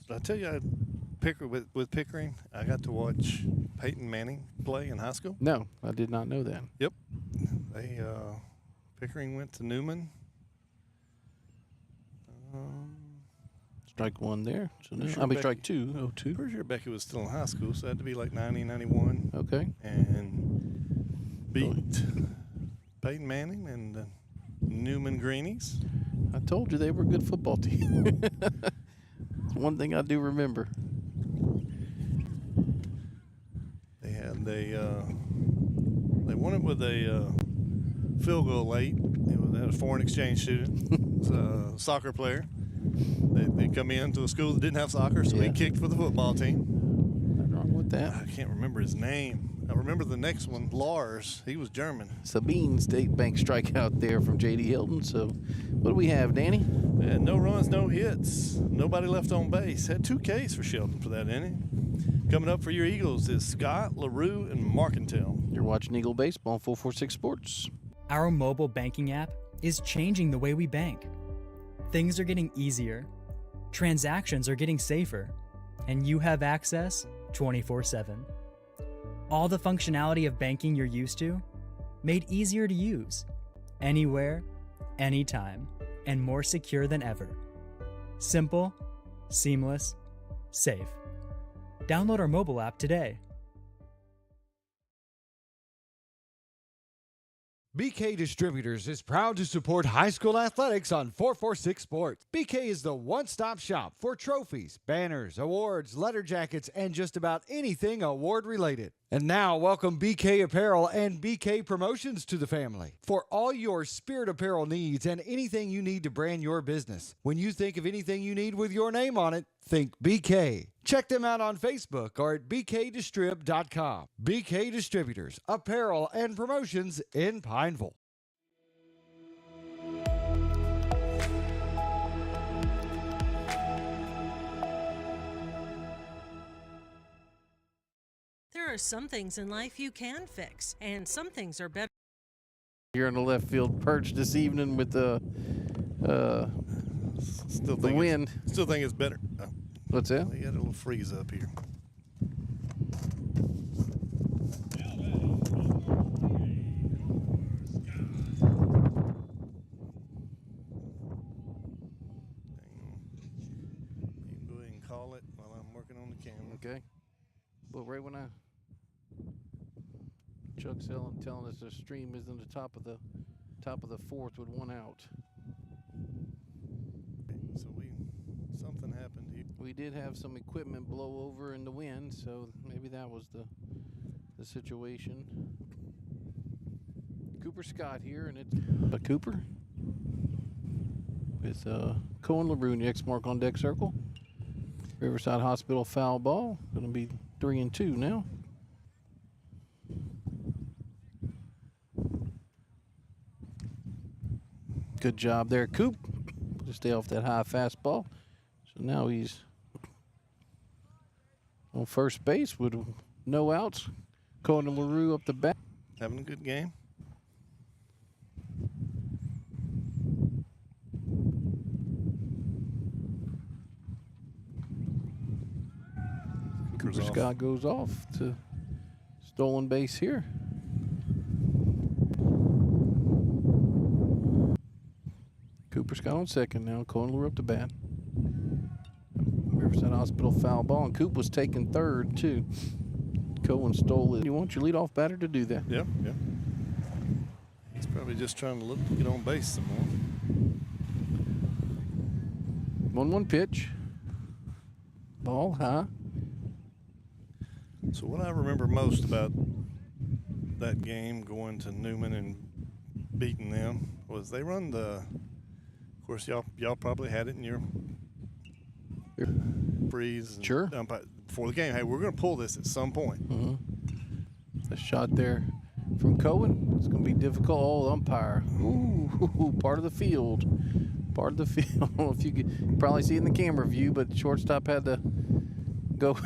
Did I tell you with Pickering, I got to watch Peyton Manning play in high school? No, I did not know that. Yep. They Pickering went to Newman. Strike one there. So now, Sure I mean, Becky- strike two. 0-2. Pretty sure Becky was still in high school, so it had to be like 90, 91. Okay. And beat Peyton Manning and the Newman Greenies. I told you they were a good football team. It's one thing I do remember. They won it with a field goal late. It was a foreign exchange student. It was a soccer player. They come into a school that didn't have soccer, so he kicked for the football team. Nothing wrong with that. I can't remember his name. I remember the next one, Lars. He was German. Sabine State Bank strikeout there from J.D. Hilton. So what do we have, Danny? And no runs, no hits. Nobody left on base. Had 2 Ks for Shelton for that inning. Coming up for your Eagles is Scott, LaRue, and Marcantel. You're watching Eagle Baseball on 446 Sports. Our mobile banking app is changing the way we bank. Things are getting easier, transactions are getting safer, and you have access 24/7. All the functionality of banking you're used to, made easier to use, anywhere, anytime, and more secure than ever. Simple, seamless, safe. Download our mobile app today. BK Distributors is proud to support high school athletics on 446 Sports. BK is the one-stop shop for trophies, banners, awards, letter jackets, and just about anything award-related. And now, welcome BK Apparel and BK Promotions to the family. For all your spirit apparel needs and anything you need to brand your business. When you think of anything you need with your name on it, think BK. Check them out on Facebook or at bkdistrib.com. BK Distributors, apparel and promotions in Pineville. There are some things in life you can fix, and some things are better. Here in the left field perch this evening with the wind. Still think it's better. What's that? We got a little freeze up here. You can go ahead and call it while I'm working on the camera. Okay. Well, right when Chuck's telling us the stream is in the top of the fourth with 1 out. So something happened here. We did have some equipment blow over in the wind, so maybe that was the situation. Cooper Scott here, and it's Cooper with Cohen LaRue in the X mark on deck circle. Riverside Hospital foul ball. Going to be 3-2 now. Good job there, Coop. To stay off that high fastball. So now he's on first base with no outs. Cohen LaRue up the bat. Having a good game. Cooper's Cooper off. Scott goes off to stolen base here. Cooper Scott on second now. Cohen Lure up to bat. Riverside Hospital foul ball, and Coop was taking third too. Cohen stole it. You want your leadoff batter to do that. Yeah. He's probably just trying to get on base some more. 1-1 pitch. Ball high. So what I remember most about that game, going to Newman and beating them, was they run the. Of course, y'all probably had it in your freeze. Sure. Before the game, hey, we're going to pull this at some point. A shot there from Cohen. It's going to be difficult. Oh, umpire. Ooh, part of the field. Part of the field. I don't know if you could probably see it in the camera view, but the shortstop had to go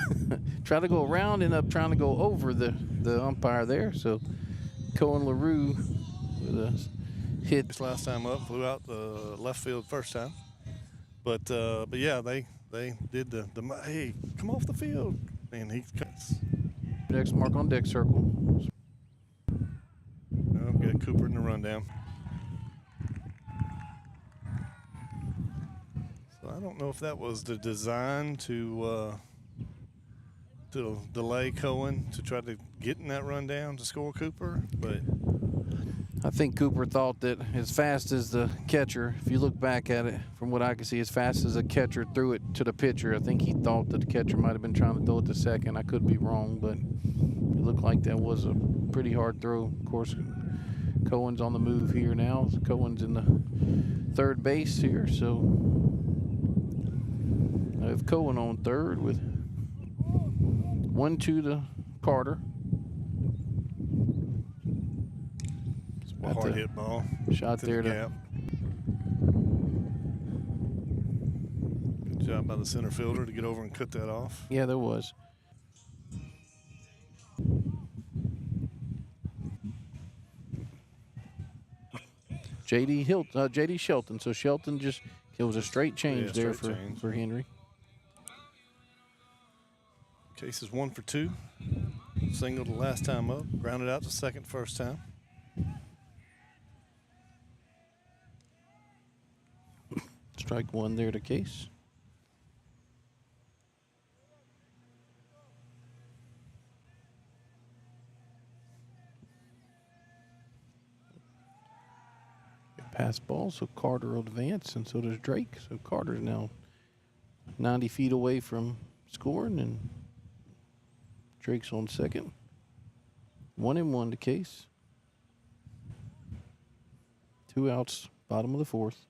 try to go around, end up trying to go over the umpire there. So Cohen LaRue with a hit. This last time up, flew out the left field first time. But yeah, they did the hey, come off the field, and he cuts. Next mark on deck circle. Got Cooper in the rundown. So I don't know if that was the design to delay Cohen to try to get in that rundown to score Cooper, but I think Cooper thought that as fast as the catcher, if you look back at it, from what I can see, as fast as the catcher threw it to the pitcher, I think he thought that the catcher might have been trying to throw it to second. I could be wrong, but it looked like that was a pretty hard throw. Of course, Cohen's on the move here now. Cohen's in the third base here, so I have Cohen on third with 1-2 to Carter. a hard hit ball. Shot there the to gap. Good job by the center fielder to get over and cut that off. Yeah, there was. J.D. Shelton. So Shelton just, it was a straight change there for Henry. Case is 1 for 2. Singled the last time up. Grounded out to second first time. Strike one there to Case. Pass ball, so Carter will advance, and so does Drake. So Carter's now 90 feet away from scoring, and Drake's on second. 1-1 to Case. 2 outs, bottom of the fourth.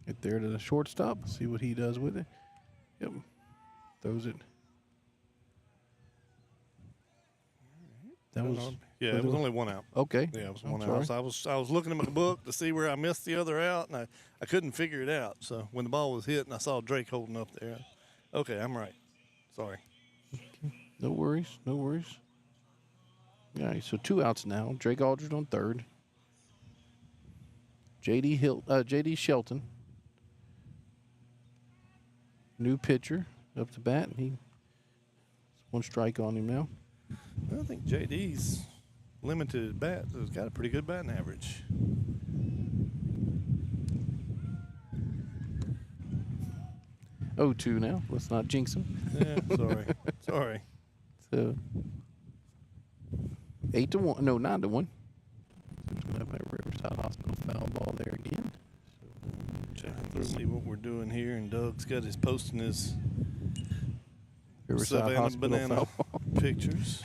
Get there to the shortstop, see what he does with it. Yep, throws it. That was it was only 1 out. Okay. Yeah, it was 1 out. So I was looking at my book to see where I missed the other out, and I couldn't figure it out. So when the ball was hit and I saw Drake holding up there, okay, I'm right. Sorry. Okay. No worries. No worries. All right, so 2 outs now. Drake Aldridge on third. J.D. Shelton. New pitcher up to bat. He 1 strike on him now. I think JD's limited at bat. He's got a pretty good batting average. Oh, 2 now. Let's not jinx him. Yeah, sorry. Sorry. So 8-1. No, 9-1. Up at Riverside Hospital, foul ball there again. Let's see what we're doing here. And Doug's got his posting his Riverside Savannah Hospital banana foul ball. pictures.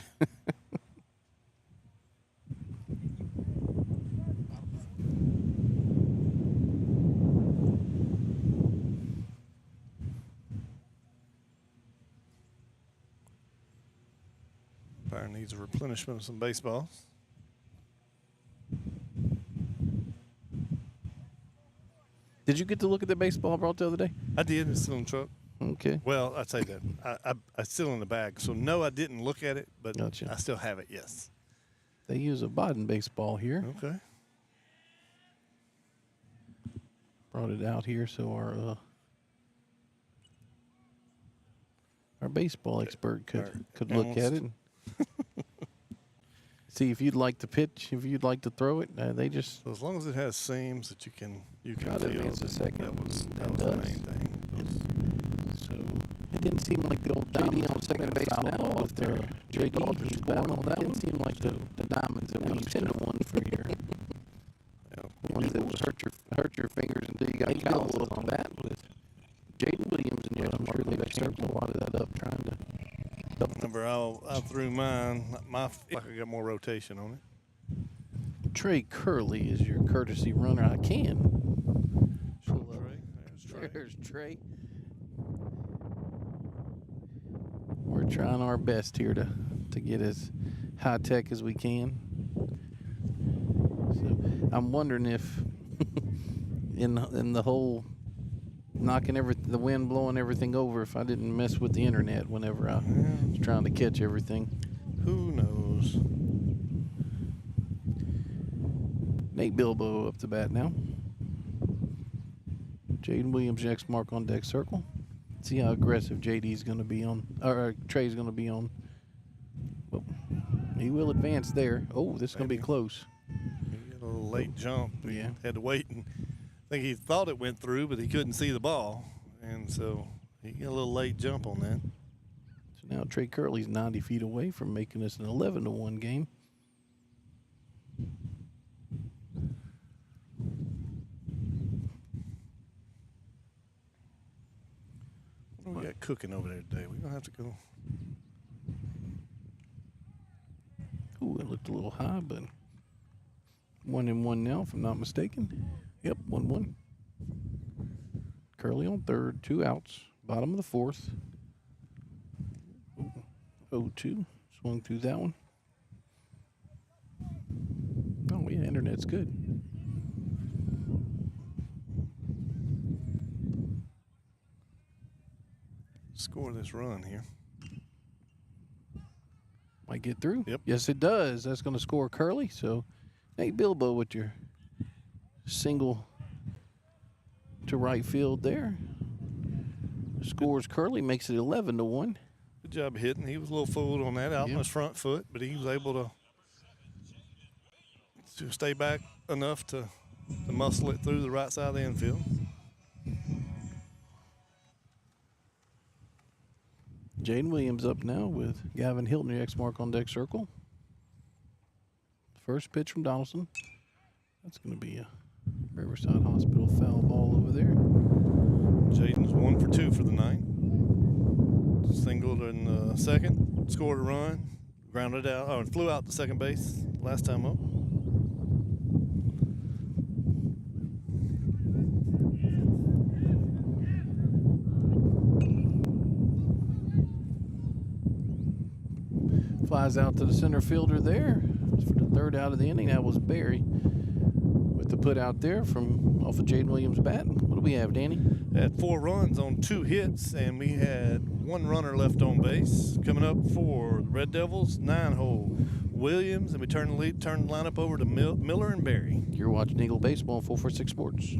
Fire needs a replenishment of some baseballs. Did you get to look at the baseball I brought the other day? I did. It's still in the truck. Okay. Well, I'd say that. It's still in the bag. So, no, I didn't look at it, but Gotcha. I still have it, yes. They use a Biden baseball here. Okay. Brought it out here so our baseball expert could look at it. See if you'd like to pitch, if you'd like to throw it. They just So as long as it has seams that you can try to feel, advance a second. that was the main thing. So it didn't seem like the old JD on second base now with their JD scoring on that. It didn't seem like the diamonds that we used to one for your ones that would hurt your fingers until you got calls on that with Jaden Williams and I'm sure they served a lot of that up trying to. Remember, I threw mine. I got more rotation on it. Trey Curley is your courtesy runner. I can. There's Trey. We're trying our best here to get as high tech as we can. So I'm wondering if in the whole knocking the wind blowing everything over, if I didn't mess with the internet whenever I was trying to catch everything. Who knows? Nate Bilbo up to bat now. Jaden Williams next mark on deck circle. See how aggressive JD's going to be on, or Trey's going to be on. Well, he will advance there. Oh, this is going to be close. He got a little late jump. Yeah. Had to wait, and I think he thought it went through, but he couldn't see the ball, and so he got a little late jump on that. So now Trey Curley's 90 feet away from making this an 11-1 game. What do we got cooking over there today? We're going to have to go. Ooh, it looked a little high, but 1-1 now, if I'm not mistaken. Yep, 1-1. Curley on third, 2 outs, bottom of the fourth. 0-2, swung through that one. Oh, yeah, internet's good. Score this run here. Might get through. Yep. Yes, it does. That's going to score Curley. So, Nate Bilbo with your single to right field there. Scores Curley, makes it 11-1. Good job hitting. He was a little fooled on that out on his front foot, but he was able to stay back enough to muscle it through the right side of the infield. Jaden Williams up now with Gavin Hilton, your X mark on deck circle. First pitch from Donaldson. That's going to be a Riverside Hospital foul ball over there. Jaden's 1 for 2 for the night. Singled in the second, scored a run, grounded out, or flew out to second base last time up. Flies out to the center fielder there for the third out of the inning. That was Barry with the put out there from off of Jaden Williams' bat. What do we have, Danny? Had 4 runs on 2 hits, and we had 1 runner left on base. Coming up for the Red Devils, 9-hole Williams, and we turn the lineup over to Miller and Barry. You're watching Eagle Baseball on 446 Sports.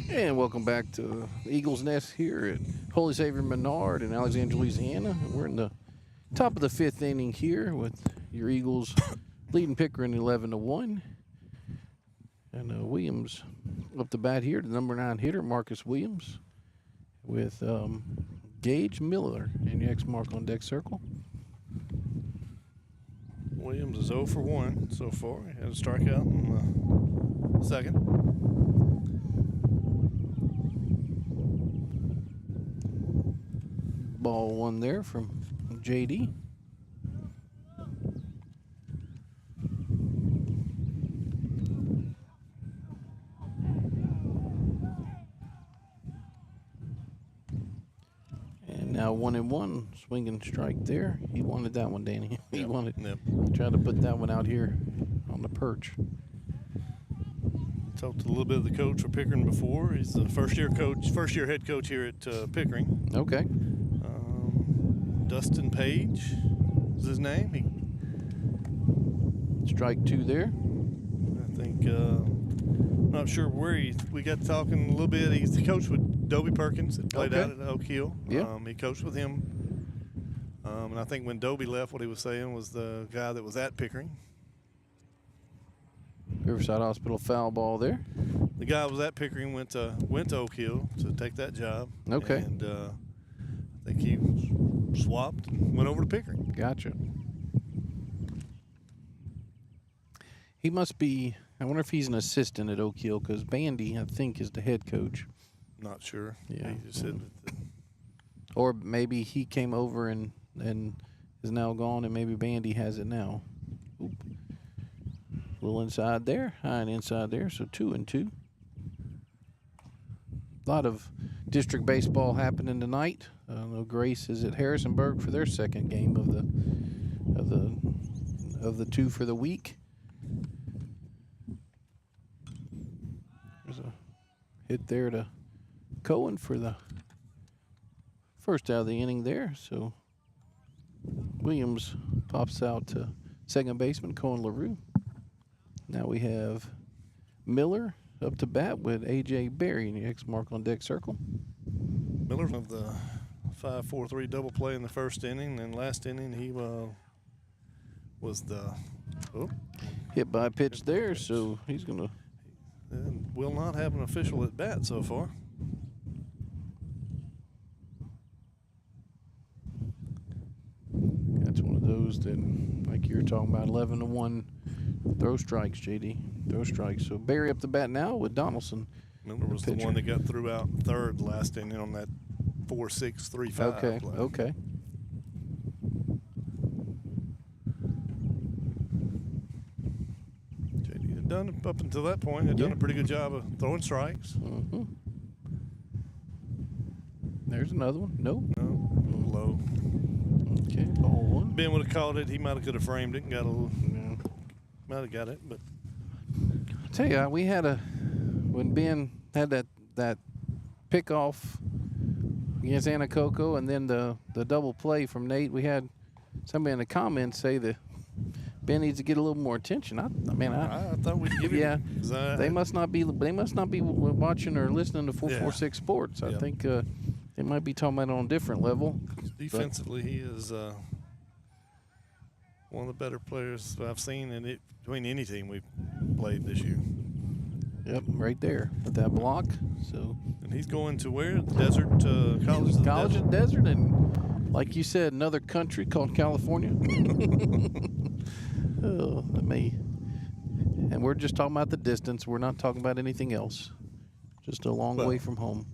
And welcome back to the Eagles Nest here at Holy Savior Menard in Alexandria, Louisiana. We're in the top of the 5th inning here with your Eagles leading Pickering 11-1. And Williams up the bat here, the number 9 hitter, Marcus Williams, with Gage Miller in your X mark on deck circle. Williams is 0 for 1 so far. He had a strikeout in the second. Ball 1 there from JD. And now 1-1, swinging strike there. He wanted that one, Danny. He wanted. Yep. He tried to put that one out here on the perch. Talked a little bit of the coach for Pickering before. He's the first-year head coach here at Pickering. Okay. Dustin Page is his name. Strike 2 there. I think, not sure where we got talking a little bit. He's the coach with Dobie Perkins that played out at Oak Hill. Yeah. He coached with him. And I think when Dobie left, what he was saying was the guy that was at Pickering. Riverside Hospital foul ball there. The guy who was at Pickering went to Oak Hill to take that job. Okay. And I think he swapped and went over to Pickering. Gotcha. He must be, I wonder if he's an assistant at Oak Hill, because Bandy, I think, is the head coach. Not sure. Yeah. He just said that Or maybe he came over and is now gone, and maybe Bandy has it now. Oop. A little inside there, high and inside there, so 2-2. A lot of district baseball happening tonight. I know Grace is at Harrisonburg for their second game of the 2 for the week. There's a hit there to Cohen for the first out of the inning there. So Williams pops out to second baseman Cohen LaRue. Now we have Miller up to bat with A.J. Berry in the X mark on deck circle. Miller of the 5-4-3 double play in the first inning, and last inning he was the hit by a pitch there, so he's going to. And will not have an official at bat so far. That's one of those that, like you were talking about, 11-1 throw strikes, JD. Throw strikes. So Barry up the bat now with Donaldson. Miller was the one that got threw out third last inning on that 4-6-3-5 Okay, play. okay. JD had done, up until that point, had done a pretty good job of throwing strikes. Mm-hmm. There's another one. Nope. No, a little low. Okay, ball 1. Ben would have called it. He might have could have framed it and got a little. Might have got it, but I tell you, we had when Ben had that pick off against Anacoco, and then the double play from Nate. We had somebody in the comments say that Ben needs to get a little more attention. I thought we'd give him. Yeah, they must not be watching or listening to 446 Sports. I think they might be talking about it on a different level. Defensively, he is one of the better players I've seen between any team we've played this year. Yep, right there with that block. So. And he's going to where? The Desert College. College of the Desert, and like you said, another country called California. Oh, and we're just talking about the distance. We're not talking about anything else. Just a long way from home.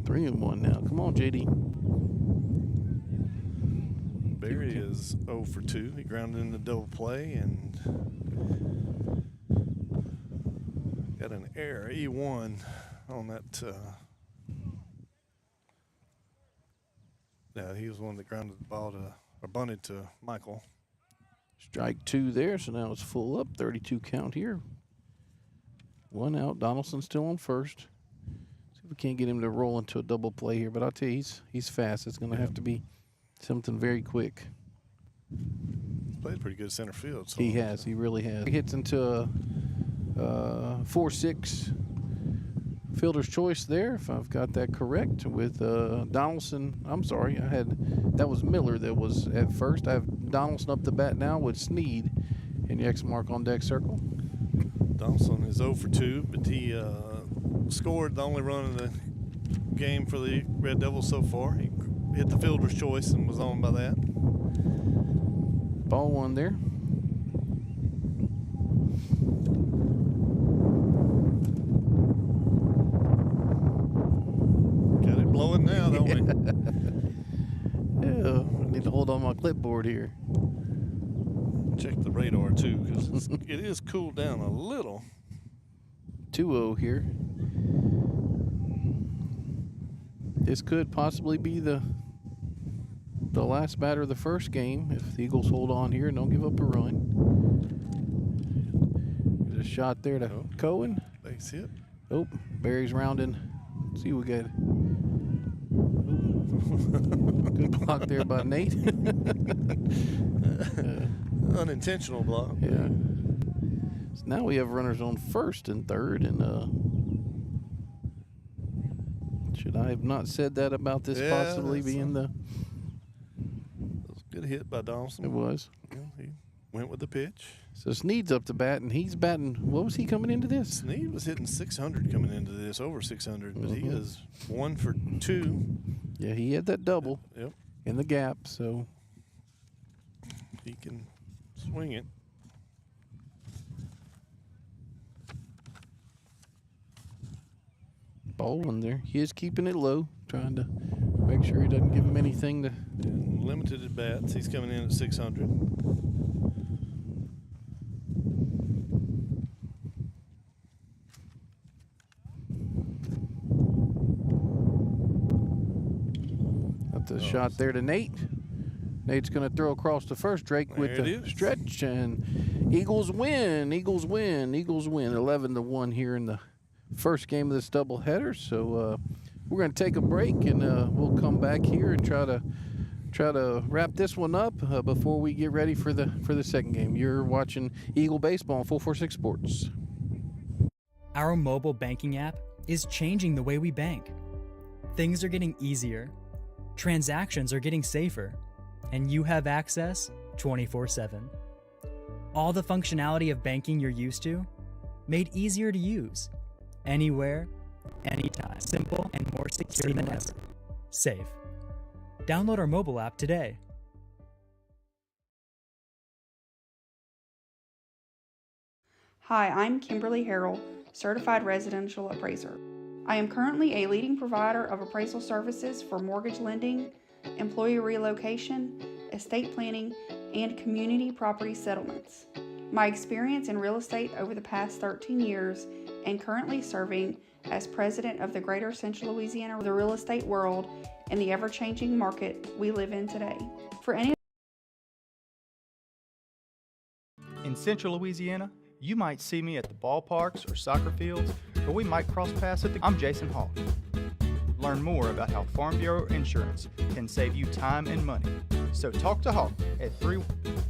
3-1 now. Come on, JD. Barry is 0 for 2. He grounded in the double play and got an error, E1, on that. Yeah, he was the one that grounded the ball or bunted to Michael. Strike 2 there, so now it's full up. 32 count here. 1 out. Donaldson still on first. See if we can't get him to roll into a double play here, but I'll tell you, he's fast. It's going to have to be something very quick. He's played pretty good center field. So he has. He really has. He hits into a 4-6 fielder's choice there, if I've got that correct, with Donaldson. I'm sorry, that was Miller that was at first. I have Donaldson up the bat now with Sneed in the X mark on deck circle. Donaldson is 0 for 2, but he scored the only run of the game for the Red Devils so far. He hit the fielder's choice and was on by that. Ball one there. Got it blowing now, don't we? Yeah, I need to hold on my clipboard here. Check the radar too, because it is cooled down a little. 2-0 here. This could possibly be the last batter of the first game if the Eagles hold on here and don't give up a run. There's a shot there to Cohen. Base hit. Oh, Barry's rounding. Let's see what we got. Good block there by Nate. Unintentional block. Yeah. So now we have runners on first and third, and should I have not said that about this possibly being the? It was a good hit by Donaldson. It was. Yeah, he went with the pitch. So Sneed's up to bat, and he's batting. What was he coming into this? Sneed was hitting 600 coming into this, over 600, but he is 1 for 2. Yeah, he had that double in the gap, so he can swing it. Ball one there. He is keeping it low, trying to make sure he doesn't give him anything to. And limited at bats. He's coming in at 600. That's a shot there to Nate. Nate's going to throw across the first. Drake with the stretch, and Eagles win. Eagles win. Eagles win. 11-1 here in the first game of this doubleheader. So we're going to take a break, and we'll come back here and try to wrap this one up before we get ready for the second game. You're watching Eagle Baseball on 446 Sports. Our mobile banking app is changing the way we bank. Things are getting easier, transactions are getting safer, and you have access 24/7. All the functionality of banking you're used to, made easier to use. Anywhere, anytime. Simple and more secure than ever. Safe. Download our mobile app today. Hi, I'm Kimberly Harrell, Certified Residential Appraiser. I am currently a leading provider of appraisal services for mortgage lending, employee relocation, estate planning, and community property settlements. My experience in real estate over the past 13 years and currently serving as president of the Greater Central Louisiana, the real estate world, and the ever-changing market we live in today. For any In Central Louisiana, you might see me at the ballparks or soccer fields, or we might cross paths at the... I'm Jason Hawk. Learn more about how Farm Bureau Insurance can save you time and money. So talk to Hawk at 3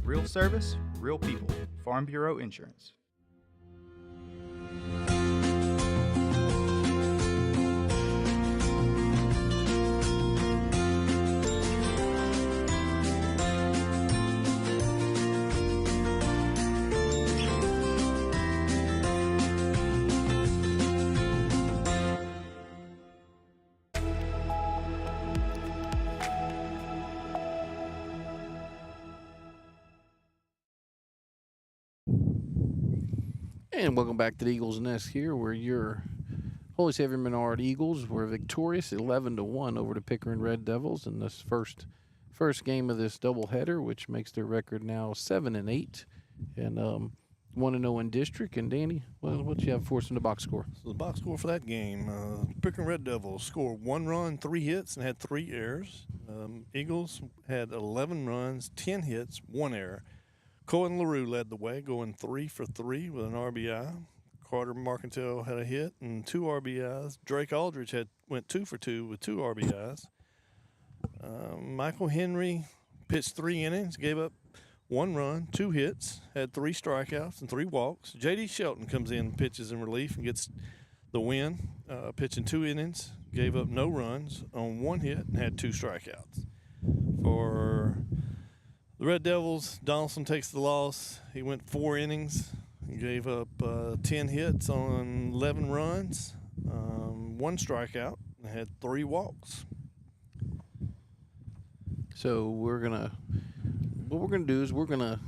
Real Service, Real People, Farm Bureau Insurance. And welcome back to the Eagles Nest here, where your Holy Savior Menard Eagles were victorious 11-1 over the Pickering Red Devils in this first game of this doubleheader, which makes their record now 7-8 and 1-0 in district. And Danny, what you have for us in the box score? So the box score for that game: Pickering Red Devils scored 1 run, 3 hits, and had 3 errors. Eagles had 11 runs, 10 hits, 1 error. Cohen LaRue led the way, going 3 for 3 with an RBI. Carter Marcantel had a hit and 2 RBIs. Drake Aldridge went 2 for 2 with 2 RBIs. Michael Henry pitched 3 innings, gave up 1 run, 2 hits, had 3 strikeouts and 3 walks. J.D. Shelton comes in, pitches in relief, and gets the win, pitching 2 innings, gave up no runs on 1 hit, and had 2 strikeouts. For the Red Devils, Donaldson takes the loss. He went 4 innings, gave up 10 hits on 11 runs, 1 strikeout, and had 3 walks. So what we're gonna do is we're gonna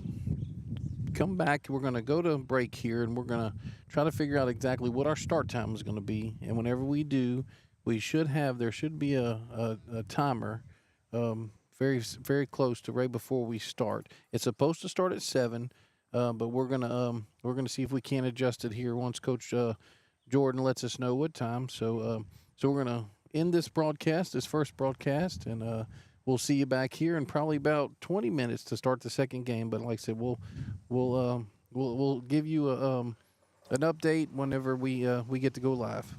come back. We're gonna go to break here, and we're gonna try to figure out exactly what our start time is gonna be. And whenever we do, there should be a timer, very close to right before we start. It's supposed to start at 7, but we're gonna see if we can adjust it here once Coach Jordan lets us know what time. So we're gonna end this first broadcast, and we'll see you back here in probably about 20 minutes to start the second game. But like I said, we'll give you an update whenever we get to go live.